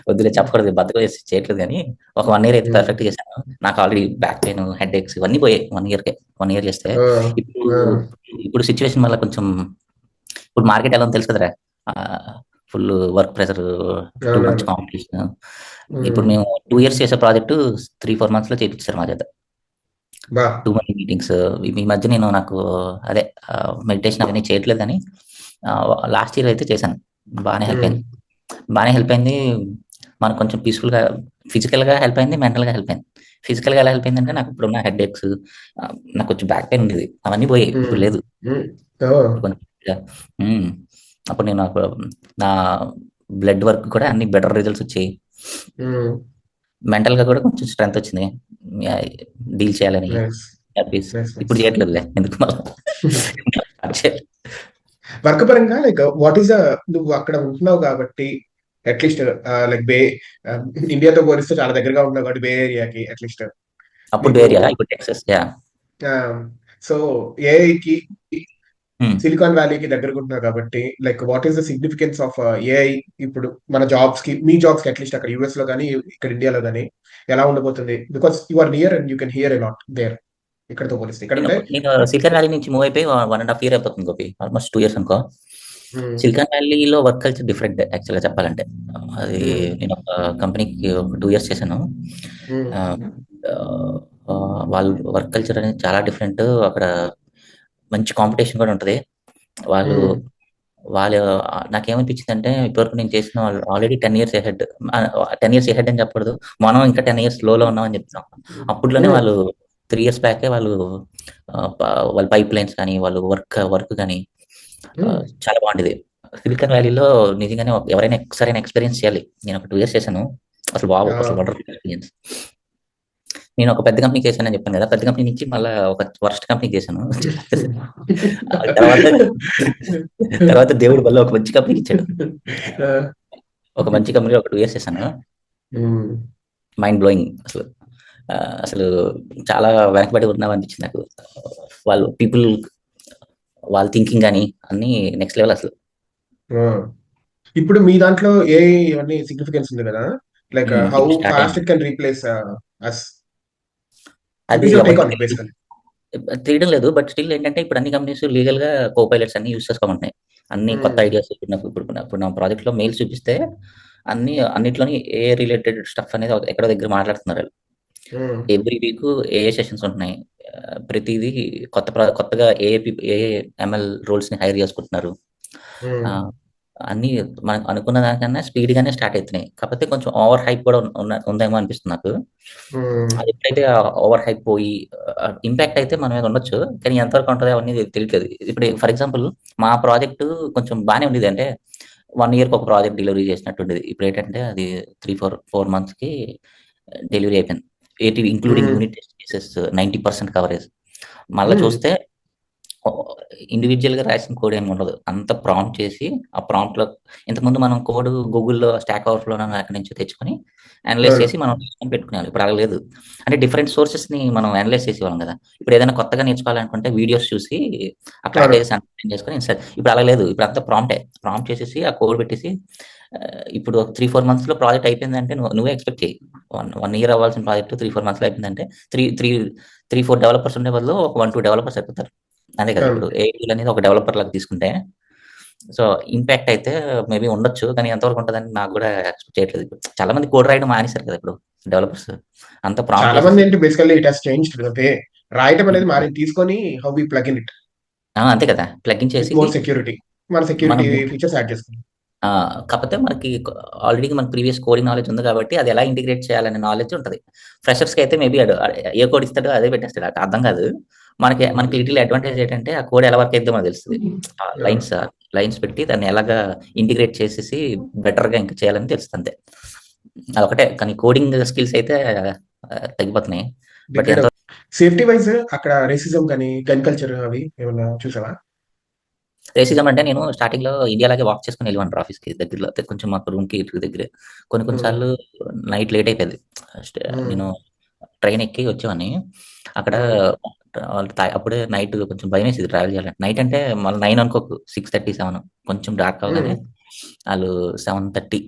వద్దులే చెప్పకూడదు, బద్ధకం వేసి చేయట్లేదు గానీ, ఒక 1 ఇయర్ అయితే ఉమ్. పర్ఫెక్ట్‌గా చేశాను. నాకు ఆల్రెడీ బ్యాక్ పెయిన్, హెడేక్స్ ఇవన్నీ పోయాయి 1 ఇయర్‌కే. 1 ఇయర్ చేస్తే. ఆ, ఇప్పుడు ఆ, ఇప్పుడు సిట్యుయేషన్ వల్ల కొంచెం ఇప్పుడు మార్కెట్ ఎలా ఉందో తెలుసు కదరా! Full work pressure, too much అవునవును. కాంపిటీషన్. ఇప్పుడు ఉమ్. మేము 2 ఇయర్స్ చేసే ప్రాజెక్ట్ 3, 4 మంత్స్‌లో చేపిచ్చేసారు మా చేత. బా. Two money meetings. ఈ మధ్య నేను నాకు అదే మెడిటేషన్ అవన్నీ చేయట్లేదు కానీ లాస్ట్ ఇయర్ అయితే చేశాను. బాగానే హెల్ప్ ఉమ్. అయింది. బాగానే హెల్ప్ అయింది. మనకు కొంచెం పీస్ఫుల్గా, ఫిజికల్గా హెల్ప్ అయింది, మెంటల్గా హెల్ప్ అయింది. ఫిజికల్గా ఎలా హెల్ప్ అయిందంటే నాకు ఇప్పుడున్న హెడ్ ఏక్స్, నాకు కొంచెం బ్యాక్ పెయిన్ ఉండేది, అవన్నీ పోయాయి, ఇప్పుడు ఉమ్. లేదు. ఉమ్. ఓ. ఇప్పుడు కొంచెం ఉమ్, అప్పుడు నా బ్లడ్ వర్క్ కూడా అన్ని బెటర్ రిజల్ట్స్ వచ్చాయి. ఉమ్. మెంటల్‌గా కూడా కొంచెం స్ట్రెంత్ వచ్చింది. డీల్ చేయాలని నైస్ హ్యాపీస్. నైస్ ఇప్పుడు నైస్. చేయట్లేదులే ఎందుకు మళ్ళా స్టార్ట్ చేయాలి. వర్క్ పరంగా లైక్ వాట్ ఈస్ నువ్వు అక్కడ ఉంటున్నావు కాబట్టి అట్లీస్ట్ లైక్ ఇండియాతో పోలిస్తే చాలా దగ్గరగా ఉంటున్నావు కాబట్టి బే ఏరియాకి అట్లీస్ట్ అప్పుడు నీకు వేరియా ఇప్పుడు టెక్సస్. యాహ్! సో ఏఐకి హ్మ్. సిలికాన్ వ్యాలీకి దగ్గరగా ఉంటున్నారు కాబట్టి like what is the significance of AI ఇప్పుడు మన జాబ్స్ కి మీ జాబ్స్ కి అట్లీస్ట్ అక్కడ యూఎస్ లో కానీ ఇక్కడ ఇండియాలో కానీ ఎలా ఉండబోతుంది because you are near and you can hear a lot there ఇక్కడతో పోలిస్తే ఇక్కడ నేను ఉంటే నేను సిలికాన్ వ్యాలీ నుంచి మూవ్ అయిపోయి 1 ½ ఇయర్ అయిపోతుంది గోపి. ఆల్మోస్ట్ 2 ఇయర్స్ అనుకో. మ్మ్, సిలికాన్ వ్యాలీలో వర్క్ కల్చర్ డిఫరెంట్ యాక్చువల్‌గా చెప్పాలంటే. అది మ్మ్, నేను ఒక కంపెనీకి ఒక 2 ఇయర్స్ చేశాను. మ్మ్, ఆహ్, వాళ్ళ వర్క్ కల్చర్ అనేది చాలా డిఫరెంట్. అక్కడ మంచి కాంపిటీషన్ కూడా ఉంటది. వాళ్ళు మ్మ్. వాళ్ళు నాకేమనిపించిందంటే ఇప్పటివరకు నేను చేసిన వాళ్ళు already 10 years ahead. 10 years ahead అని చెప్పకూడదు. మనం ఇంకా 10 ఇయర్స్ స్లోలో ఉన్నామని చెప్తున్నాం. అప్పట్లోనే మ్మ్, వాళ్ళు 3 ఇయర్స్ బ్యాకే వాళ్ళు వాళ్ళ పైప్ లైన్స్ కానీ, వాళ్ళు వర్క్ కానీ మ్మ్. చాలా బాగుండేది. సిలికాన్ వ్యాలీలో నిజంగానే ఎవరైనా ఒకసారైనా ఎక్స్పీరియన్స్ చేయాలి. నేను ఒక 2 ఇయర్స్ చేశాను. అసలు వావ్! ఆ, అసలు వండర్ఫుల్ ఎక్స్పీరియన్స్. నేను ఒక పెద్ద కంపెనీ చేశానని చెప్పాను కదా! పెద్ద కంపెనీ నుంచి మళ్ళా ఒక వరస్ట్ కంపెనీకి చేశాను. ఆ తర్వాత తర్వాత దేవుడు మళ్ళీ ఒక మంచి కంపెనీకి ఇచ్చాడు. ఆ, ఒక మంచి కంపెనీలో ఒక 2 ఇయర్స్ చేశాను. మ్మ్. మైండ్ బ్లోయింగ్ అసలు. అసలు చాలా వెనకబడి ఉన్నామనిపించింది నాకు. వాళ్ళు పీపుల్ వాళ్ళ థింకింగ్ గాని అన్నీ నెక్స్ట్ లెవెల్ అసలు. ఆ. ఇప్పుడు మీ దాంట్లో ఏ ఇవన్నీ సిగ్నిఫికెన్స్ ఉంది కదా లైక్ హౌ ఇప్పుడు స్టార్ట్ ఫాస్ట్ అయింది. It can replace us what అది ఈస్ యువర్ టేక్ ఎవరికి ఆన్ ఇట్ తెలియదు. బేసికల్లీ. తెలియడం లేదు. బట్ స్టిల్ ఏంటంటే ఇప్పుడు అన్ని కంపెనీస్ లీగల్‌గా కో-పైలట్స్ అన్ని యూజ్ చేసుకోమంటున్నాయి. అన్ని కొత్త ఐడియాస్ ఇప్పుడు నా ప్రాజెక్ట్‌లో మెయిల్స్ చూపిస్తే అన్నిట్లోని ఏఐ రిలేటెడ్ స్టఫ్ అనేది ఎక్కడో దగ్గర మాట్లాడుతున్నారు ఆళ్ళు. ఎవ్రీ వీక్ ఏఐ సెషన్స్ ఉంటున్నాయి. ప్రతిదీ కొత్తగా ఏఐ, ఎంఎల్ రోల్స్‌ని హైర్ చేసుకుంటున్నారు. ఆహ్, అన్నీ మనం అనుకున్న దానికన్నా స్పీడ్‌గానే స్టార్ట్ అయితున్నాయి. కాకపోతే కొంచెం ఓవర్ హైప్ కూడా ఉందేమో అనిపిస్తుంది నాకు. అది ఎప్పుడైతే ఓవర్ హైప్ పోయి ఇంపాక్ట్ అయితే మన మీద ఉండొచ్చు. కానీ ఎంతవరకు ఉంటదో అవన్నీ తెలియట్లేదు. ఇప్పుడు ఫర్ ఎగ్జాంపుల్ మా ప్రాజెక్ట్ కొంచెం బానే ఉండేది. అంటే 1 ఇయర్‌కి ఒక ప్రాజెక్ట్ డెలివరీ చేసినట్టు ఉండేది. ఇప్పుడేంటంటే అది 4 మంత్స్‌కి డెలివరీ అయిపోయింది. Including unit test cases 90% coverage. మళ్ళా చూస్తే ఇండివిడ్యువల్‌గా రాసిన కోడ్ ఏమి ఉండదు. అంతా ప్రాంప్ట్ చేసి, ఆ ప్రాంప్ట్‌లో ఇంతకుముందు మనం కోడ్ గూగుల్‌లో స్టాక్ ఓవర్‌ఫ్లోనో ఎక్కడి నుంచో తెచ్చుకొని, అనలైజ్ చేసి మనం తీసుకొని పెట్టుకునేవాళ్ళం. ఇప్పుడు అలా లేదు. అంటే డిఫరెంట్ సోర్సెస్‌ని మనం అనలైజ్ చేసేవాళ్ళం కదా! ఇప్పుడు ఏదైనా కొత్తగా నేర్చుకోవాలనుకుంటే వీడియోస్ చూసి, ఆ ప్యాకేజెస్ అండర్స్టాండ్ చేసుకొని ఇప్పుడు అలా లేదు. ఇప్పుడు అంతా ప్రాంప్టే. ప్రాంప్ట్ చేసేసి, ఆ కోడ్ పెట్టేసి ఇప్పుడు 3, 4 మంత్స్‌లో ప్రాజెక్ట్ అయిపోయిందంటే నువ్వే ఎక్స్‌పెక్ట్ చెయ్యి. 1 ఇయర్ అవ్వాల్సిన ప్రాజెక్ట్ 3, 4 మంత్స్‌లో అయిపోయిందంటే 4 డెవలపర్స్ ఉండే బదులు ఒక 1, 2 డెవలపర్స్ అయిపోతారు. అదే కదా! ఇప్పుడు ఏఐ టూల్ అనేది ఒక డెవలపర్ లాగా తీసుకుంటే, సో, ఇంపాక్ట్ అయితే మేబీ ఉండొచ్చు. కానీ ఎంతవరకు ఉంటదని నాకు గూడా ఎక్స్‌పెక్ట్ చేయట్లేదు ఇప్పుడు. చాలా మంది కోడ్ రాయడం మానేసారు కదా! ఇప్పుడు డెవలపర్స్. అంతా ప్రాంప్ట్ చాలా మంది చేసేసి ఏంటి basically it has changed the way రాయటం అనేది హ్మ్. మారింది తీసుకొని how we plug in it అంతే కదా! ప్లగిన్ విత్ చేసి మోర్ సెక్యూరిటీ మన సెక్యూరిటీ మనము ఫీచర్స్ యాడ్ చేసుకున్నాం. కాపోతే మనకి ఆల్రెడీ మనకి ప్రీవియస్ కోడింగ్ నాలెడ్జ్ ఉంది కాబట్టి అది ఎలా ఇంటిగ్రేట్ చేయాలనే నాలెడ్జ్ ఉంటది. ఫ్రెషర్స్‌కి అయితే మేబీ ఏ కోడ్ ఇస్తాడో అదే పెట్టేస్తాడు. అర్థం కాదు. మనకి లిటిల్ అడ్వాంటేజ్ ఏంటంటే ఆ కోడ్ ఎలా వర్క్ అయిద్దో మనకు తెలుస్తది. లైన్స్ లైన్స్ పెట్టి దాన్ని ఎలాగా ఇంటిగ్రేట్ చేసేసి బెటర్‌గా ఇంకా చేయాలని తెలుస్తది అంతే. అదొకటే. కానీ కోడింగ్ స్కిల్స్ అయితే తగ్గిపోతున్నాయి. బట్ డిగ్రేడ్ ఎంత సేఫ్టీ వైజ్ అక్కడ రేసిజం కానీ గన్ కల్చర్ అవి ఏమన్నా చూసావా? రేసిజం అంటే నేను స్టార్టింగ్‌లో ఇండియాలాగే వాక్ చేసుకొని వెళ్ళేవాడిని ఆఫీస్‌కి దగ్గరలో. కొంచెం మాకు రూమ్‌కి దగ్గరే. కొన్ని ఉమ్, సార్లు నైట్ లేట్ అయిపోయేది. ఉమ్, నేను ట్రైన్ ఎక్కి వచ్చేవాడిని. అక్కడ ఉమ్, వాళ్ళు అప్పుడే నైట్ కొంచెం భయమేసేది ట్రావెల్ చేయాలంటే. నైట్ అంటే మళ్ళీ 9 అనుకోకు 6:30, 7 కొంచెం డార్క్ అవ్వగానే ఉమ్, ఆళ్ళు 7:30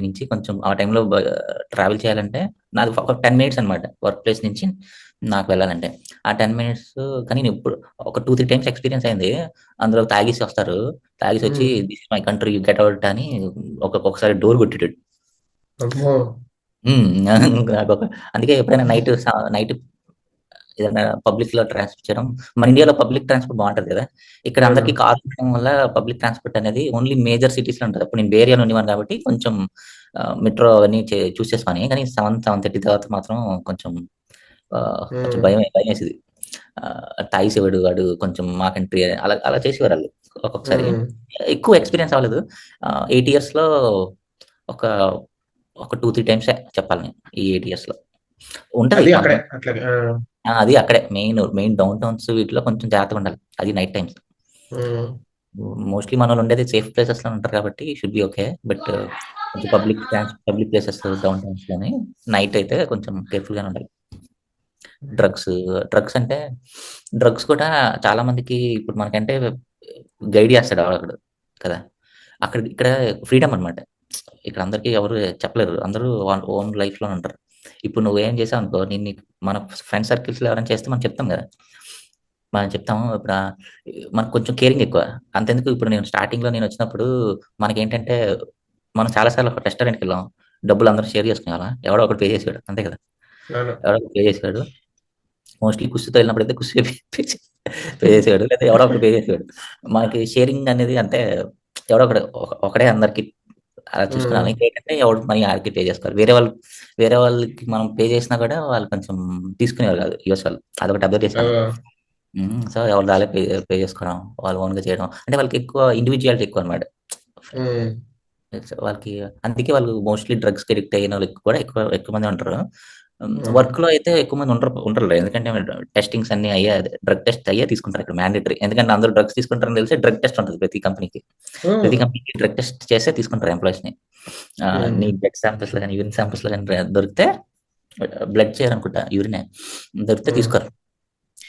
నుంచి కొంచెం ఆ టైంలో ట్రావెల్ చేయాలంటే నాది ఒక 10 మినిట్స్ అనమాట. వర్క్ ప్లేస్ నుంచి నాకు వెళ్ళాలంటే. ఆ 10 మినిట్స్ కానీ నేనెప్పుడు ఒక 2, 3 టైమ్స్ ఎక్స్‌పీరియన్స్ అయింది. అందులో తాగేసి వస్తారు. తాగేసొచ్చి um. This is my country get out అని ఒక్కొక్కసారి డోర్ కొట్టేటోడు. అమ్మో. హ్మ్. నాకొక అందుకే ఎప్పుడైనా నైట్ ఏదైనా పబ్లిక్‌లో ట్రాన్స్‌పోర్ట్ చేయడం మన ఇండియాలో పబ్లిక్ ట్రాన్స్‌పోర్ట్ బావుంటది కదా! ఇక్కడ అవును. అందరికి కార్స్ ఉండడం వల్ల పబ్లిక్ ట్రాన్స్‌పోర్ట్ అనేది ఓన్లీ మేజర్ సిటీస్‌లో ఉంటది. అప్పుడు నేను బే ఏరియాలో ఉండేవాడిని కాబట్టి కొంచెం మెట్రో అవన్నీ చూస్ చేసేవాడిని. కానీ 7:30 తర్వాత మాత్రం కొంచెం కొంచెం ఉమ్, భయమేసేది. తాగేసేవాడు వాడు కొంచెం మా కంట్రీ అలా అలా చేసేవారాళ్ళు ఒక్కొక్కసారి. ఉమ్, ఎక్కువ ఎక్స్‌పీరియన్స్ అవ్వలేదు. 8 ఇయర్స్‌లో ఒక ఒక 2-3 టైమ్సే చెప్పాలి నేను ఈ 8 ఇయర్స్‌లో. ఉంటది అది అక్కడే కొంతమంది. అట్లాగే. అది అక్కడే మెయిన్ డౌన్ టౌన్స్ వీటిలో కొంచెం జాగ్రత్తగా ఉండాలి. అది నైట్ టైమ్స్. ఉమ్, మోస్ట్లీ మనోళ్ళు ఉండేది సేఫ్ ప్లేసెస్‌లో ఉంటారు కాబట్టి షుడ్ బి ఓకే. బట్ కొంచెం పబ్లిక్ ప్లేసెస్ డౌన్ టౌన్స్‌లోని నైట్ అయితే కొంచెం కేర్‌ఫుల్‌గానే ఉండాలి. డ్రగ్స్, అంటే డ్రగ్స్ కూడా చాలా మందికి ఇప్పుడు మనకంటే గైడ్ చేస్తాడు ఒకడు కదా! ఇక్కడ ఫ్రీడమ్ అనమాట. ఇక్కడ అందరికి ఎవరు చెప్పలేరు. అందరూ ఓన్ లైఫ్‌లోనే ఉంటారు. ఇప్పుడు నువ్వేం చేసావనుకో మన ఫ్రెండ్ సర్కిల్స్‌లో ఎవరైనా చేస్తే మనం చెప్తాం గదా! మనం చెప్తాము. మనకు కొంచెం కేరింగ్ ఎక్కువ. అంతెందుకు ఇప్పుడు స్టార్టింగ్‌లో నేనొచ్చినప్పుడు మనకేంటంటే మనం చాలా సార్లు ఒక రెస్టారెంట్‌కెళ్ళాం. డబ్బులు అందరం షేర్ చేసుకునేవాళ్ళం. ఎవడో ఒకడు పే చేసేవాడు. అంతే కదా! అవును. ఎవడో ఒకడు పే చేసేవాడు. మోస్ట్‌లీ కుస్తీతో వెళ్ళినప్పుడైతే కుస్తీ పే చేసేవాడు. లేతే ఎవడో ఒకడు పే చేసేవాడు. మనకి షేరింగ్ అనేది అంటే ఎవడో ఒకడు ఒకడే అందరికి అలా చూసుకునేవాళ్ళం. ఉమ్, ఇంకేంటంటే ఎవడి మనీ ఆడికే పే చేసుకోవాలి. వేరే వాళ్ళకి మనం పే చేసినా కూడా వాళ్ళు కొంచెం తీసుకునేవారు కాదు యూఎస్ వాళ్ళు. అదొకటి అబ్జర్వ్ చేశాను నేను. సో, ఎవరిది ఆళ్ళే పే చేసుకోవడం. వాళ్ళు ఓన్‌గా చేయడం. అంటే వాళ్ళకి ఎక్కువ ఇండివిడ్యుయాలిటీ ఎక్కువనమాట. ఉమ్, వాళ్ళకి అందుకే వాళ్ళు మోస్ట్‌లీ డ్రగ్స్‌కి అడిక్ట్ అయినోళ్ళు కూడా ఎక్కువ ఎక్కువ మందే ఉంటారు. ఉమ్, వర్క్‌లో అయితే ఎక్కువ మంది ఉండరులే. ఎందుకంటే టెస్టింగ్స్ అన్నీ డ్రగ్ టెస్ట్ అయ్యే తీసుకుంటారు ఇక్కడ మ్యాండేటరీ. ఎందుకంటే అందరూ డ్రగ్స్ తీసుకుంటారని తెలిసి డ్రగ్ టెస్ట్ ఉంటది ప్రతి కంపెనీకి. ప్రతి ఉమ్, కంపెనీకి డ్రగ్ టెస్ట్ చేసే తీసుకుంటారు ఎంప్లాయీస్‌ని. నీ ఉమ్, బ్లడ్ సాంపిల్స్‌లో గాని, యూరిన్ సాంపిల్స్‌లో గాని దొరికితే బ్లడ్ చేయరనుకుంటా యూరినే. దొరికితే ఉమ్, తీసుకోరు.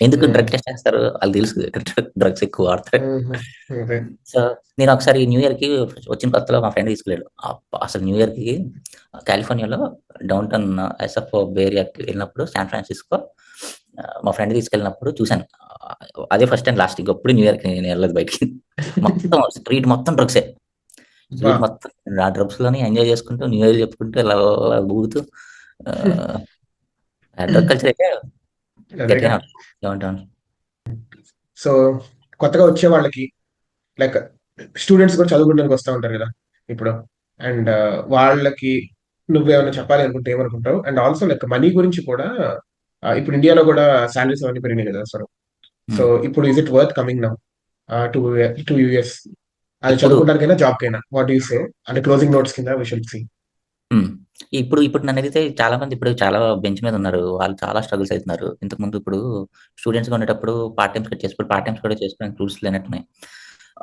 ఎందుకు ఉమ్, డ్రగ్ టెస్ట్ చేస్తారు? ఆళ్ళకి తెలుసు ఇక్కడ డ్రగ్స్ ఎక్కువ వాడతారని. ఉమ్, అదే. సో, నేనొకసారి న్యూ ఇయర్‌కి వచ్చిన కొత్తలో మా ఫ్రెండ్ తీసుకెళ్ళాడు. అబ్బా! అసలు న్యూ ఇయర్‌కి కాలిఫోర్నియాలో డౌన్ టౌన్ ఎస్ఎఫ్ఓ బే ఏరియాకి వెళ్ళినప్పుడు శాన్ ఫ్రాన్సిస్కో మా ఫ్రెండ్ తీసుకెళ్ళినప్పుడు చూసాను. అదే ఫస్ట్ అండ్ లాస్ట్. ఇంకెప్పుడు న్యూ ఇయర్‌కి నేను ఎళ్ళలేదు బయటికి. మొత్తం స్ట్రీట్ మొత్తం డ్రగ్సే. బా. స్ట్రీట్ మొత్తం ఆ డ్రగ్స్‌లోనే ఎంజాయ్ చేసుకుంటూ న్యూ ఇయర్ చెప్పుకుంటూ ఇలా అలా ఊగుతూ ఆహ్, ఆ డ్రగ్ కల్చర్ అయితే అదేగా. గట్టిగానే ఉంటది డౌన్ టౌన్. సో కొత్తగా వచ్చే వాళ్ళకి లైక్ స్టూడెంట్స్ కూడా చదువుకోవడానికి వస్తూ ఉంటారు కదా ఇప్పుడు. అండ్ వాళ్ళకి నువ్వేమైనా చెప్పాలి అనుకుంటే ఏమనుకుంటావు? అండ్ ఆల్సో లైక్ మనీ గురించి కూడా ఇప్పుడు ఇండియాలో కూడా శాలరీస్ అవన్నీ పెరిగినాయి కదా సార్. సో హ్మ్. ఇప్పుడు is it worth coming now to to US? అది ఇప్పుడు చదువుకోవడానికైనా జాబ్ కైనా వాట్ యూ సే? అంటే క్లోజింగ్ నోట్స్ కింద వి షుడ్ సీ. హ్మ్. ఇప్పుడు నన్నడిగితే చాలా మంది ఇప్పుడు చాలా బెంచ్ మీద ఉన్నారు. వాళ్ళు చాలా స్ట్రగుల్స్ అయితున్నారు. ఇంతకుముందు ఇప్పుడు స్టూడెంట్స్‌గా ఉండేటప్పుడు పార్ట్ టైమ్స్ ఇప్పుడు పార్ట్ టైమ్స్ కూడా చేసుకోవడానికి రూల్స్ లేనట్టున్నాయి.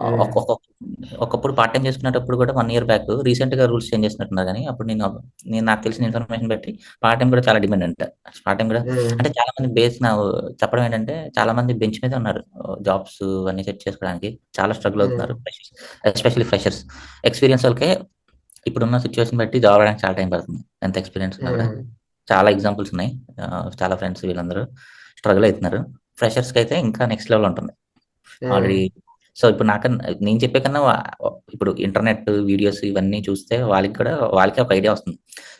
ఆహ్, ఒక్ ఒకొ ఒకప్పుడు పార్ట్ టైమ్ చేసుకునేటప్పుడు కూడా 1 ఇయర్ బ్యాక్ రీసెంట్‌గా రూల్స్ చేంజ్ చేసినట్టున్నారు గానీ, అప్పుడు నాకు తెలిసిన ఇన్ఫర్మేషన్ బట్టి పార్ట్ టైమ్ కూడా చాలా డిమాండ్ అంట. పార్ట్ టైమ్ కూడా అంటే చాలా మంది చెప్పడం ఏంటంటే చాలా మంది బెంచ్ మీదే ఉన్నారు. జాబ్స్ అన్నీ సెట్ చేసుకోవడానికి చాలా స్ట్రగుల్ అవుతున్నారు. Especially freshers. ఎక్స్‌పీరియన్స్ వాళ్ళకే ఇప్పుడున్న సిట్యుయేషన్ బట్టి జాబ్ రావడానికి చాలా టైం పడుతుంది. ఎంత ఎక్స్‌పీరియన్స్ ఉన్నా కూడా. చాలా ఎగ్జాంపుల్స్ ఉన్నాయి. చాలా ఫ్రెండ్స్ వీళ్ళందరూ స్ట్రగుల్ అయితున్నారు. ఫ్రెషర్స్‌కైతే ఇంకా నెక్స్ట్ లెవెల్ ఉంటుంది. ఆల్రెడీ సో, ఇప్పుడు నేను చెప్పే కన్నా ఇప్పుడు ఇంటర్నెట్ వీడియోస్ ఇవన్నీ చూస్తే వాళ్ళకే ఒక ఐడియా వస్తుంది.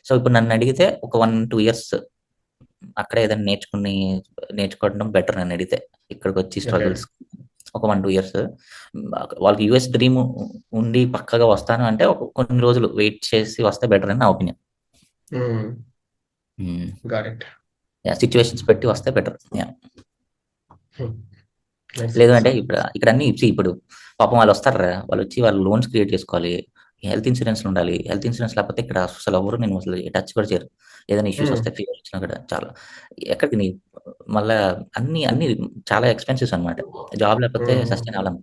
సో, ఇప్పుడు నన్నడిగితే ఒక 1, 2 ఇయర్స్ అక్కడే ఏదైనా నేర్చుకోవడం బెటర్ నన్నడిగితే. ఇక్కడికొచ్చి ఓకే. స్ట్రగుల్స్ ఒక 1, 2 ఇయర్స్ వాళ్ళకి యూఎస్ డ్రీమ్ ఉండి పక్కాగా వస్తాను అంటే కొన్ని రోజులు వెయిట్ చేసి వస్తే బెటర్ అని నా ఒపీనియన్. హ్మ్. Got it. సిట్యుయేషన్స్ పెట్టి వస్తే బెటర్. నైస్. లేదు సో అంటే ఇక్కడ అన్నీ ఇప్పుడు పాపం వాళ్ళొచ్చి వాళ్ళు లోన్స్ క్రియేట్ చేసుకోవాలి. హెల్త్ ఇన్స్యూరెన్స్‌లుండాలి. హెల్త్ ఇన్స్యూరెన్స్ లేకపోతే ఇక్కడ అసలు ఎవరు నిన్ను అసలు టచ్ కూడా చేయరు. ఏదైనా ఇష్యూస్ వస్తే ఫీవర్ వచ్చినా కూడా చాలా ఎక్కడికి నీ మళ్ళా అన్నీ చాలా ఎక్స్‌పెన్సివ్స్ అనమాట. జాబ్ లేకపోతే సస్టైన్ అవ్వలేం.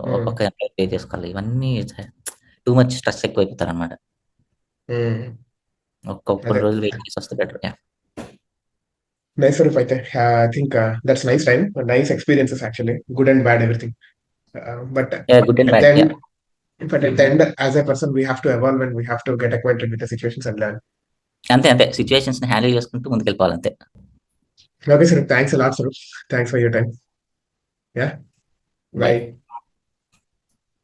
ఒక పక్క ఎంప్లాయీ పే చేసుకోవాలి. ఇవన్నీ టూ మచ్ స్ట్రెస్ ఎక్కువైపోతారనమాట. కొన్ని అదే. రోజులు వెయిట్ చేసి వస్తే బెటర్. యాహ్! నైస్ రూప్ అయితే. I think that's nice time. Nice experiences actually. Good and bad everything. But yeah! Good and at the bad. end, yeah! but at the end, as a person, we have to evolve and we have to get acquainted with the situations and learn. అంతే. సిట్యుయేషన్స్‌ని handle చేసుకుంటూ ముందుకెళ్ళిపోవాలంతే. Okay, sir. Thanks a lot, sir. Thanks for your time. Yeah. By. Bye.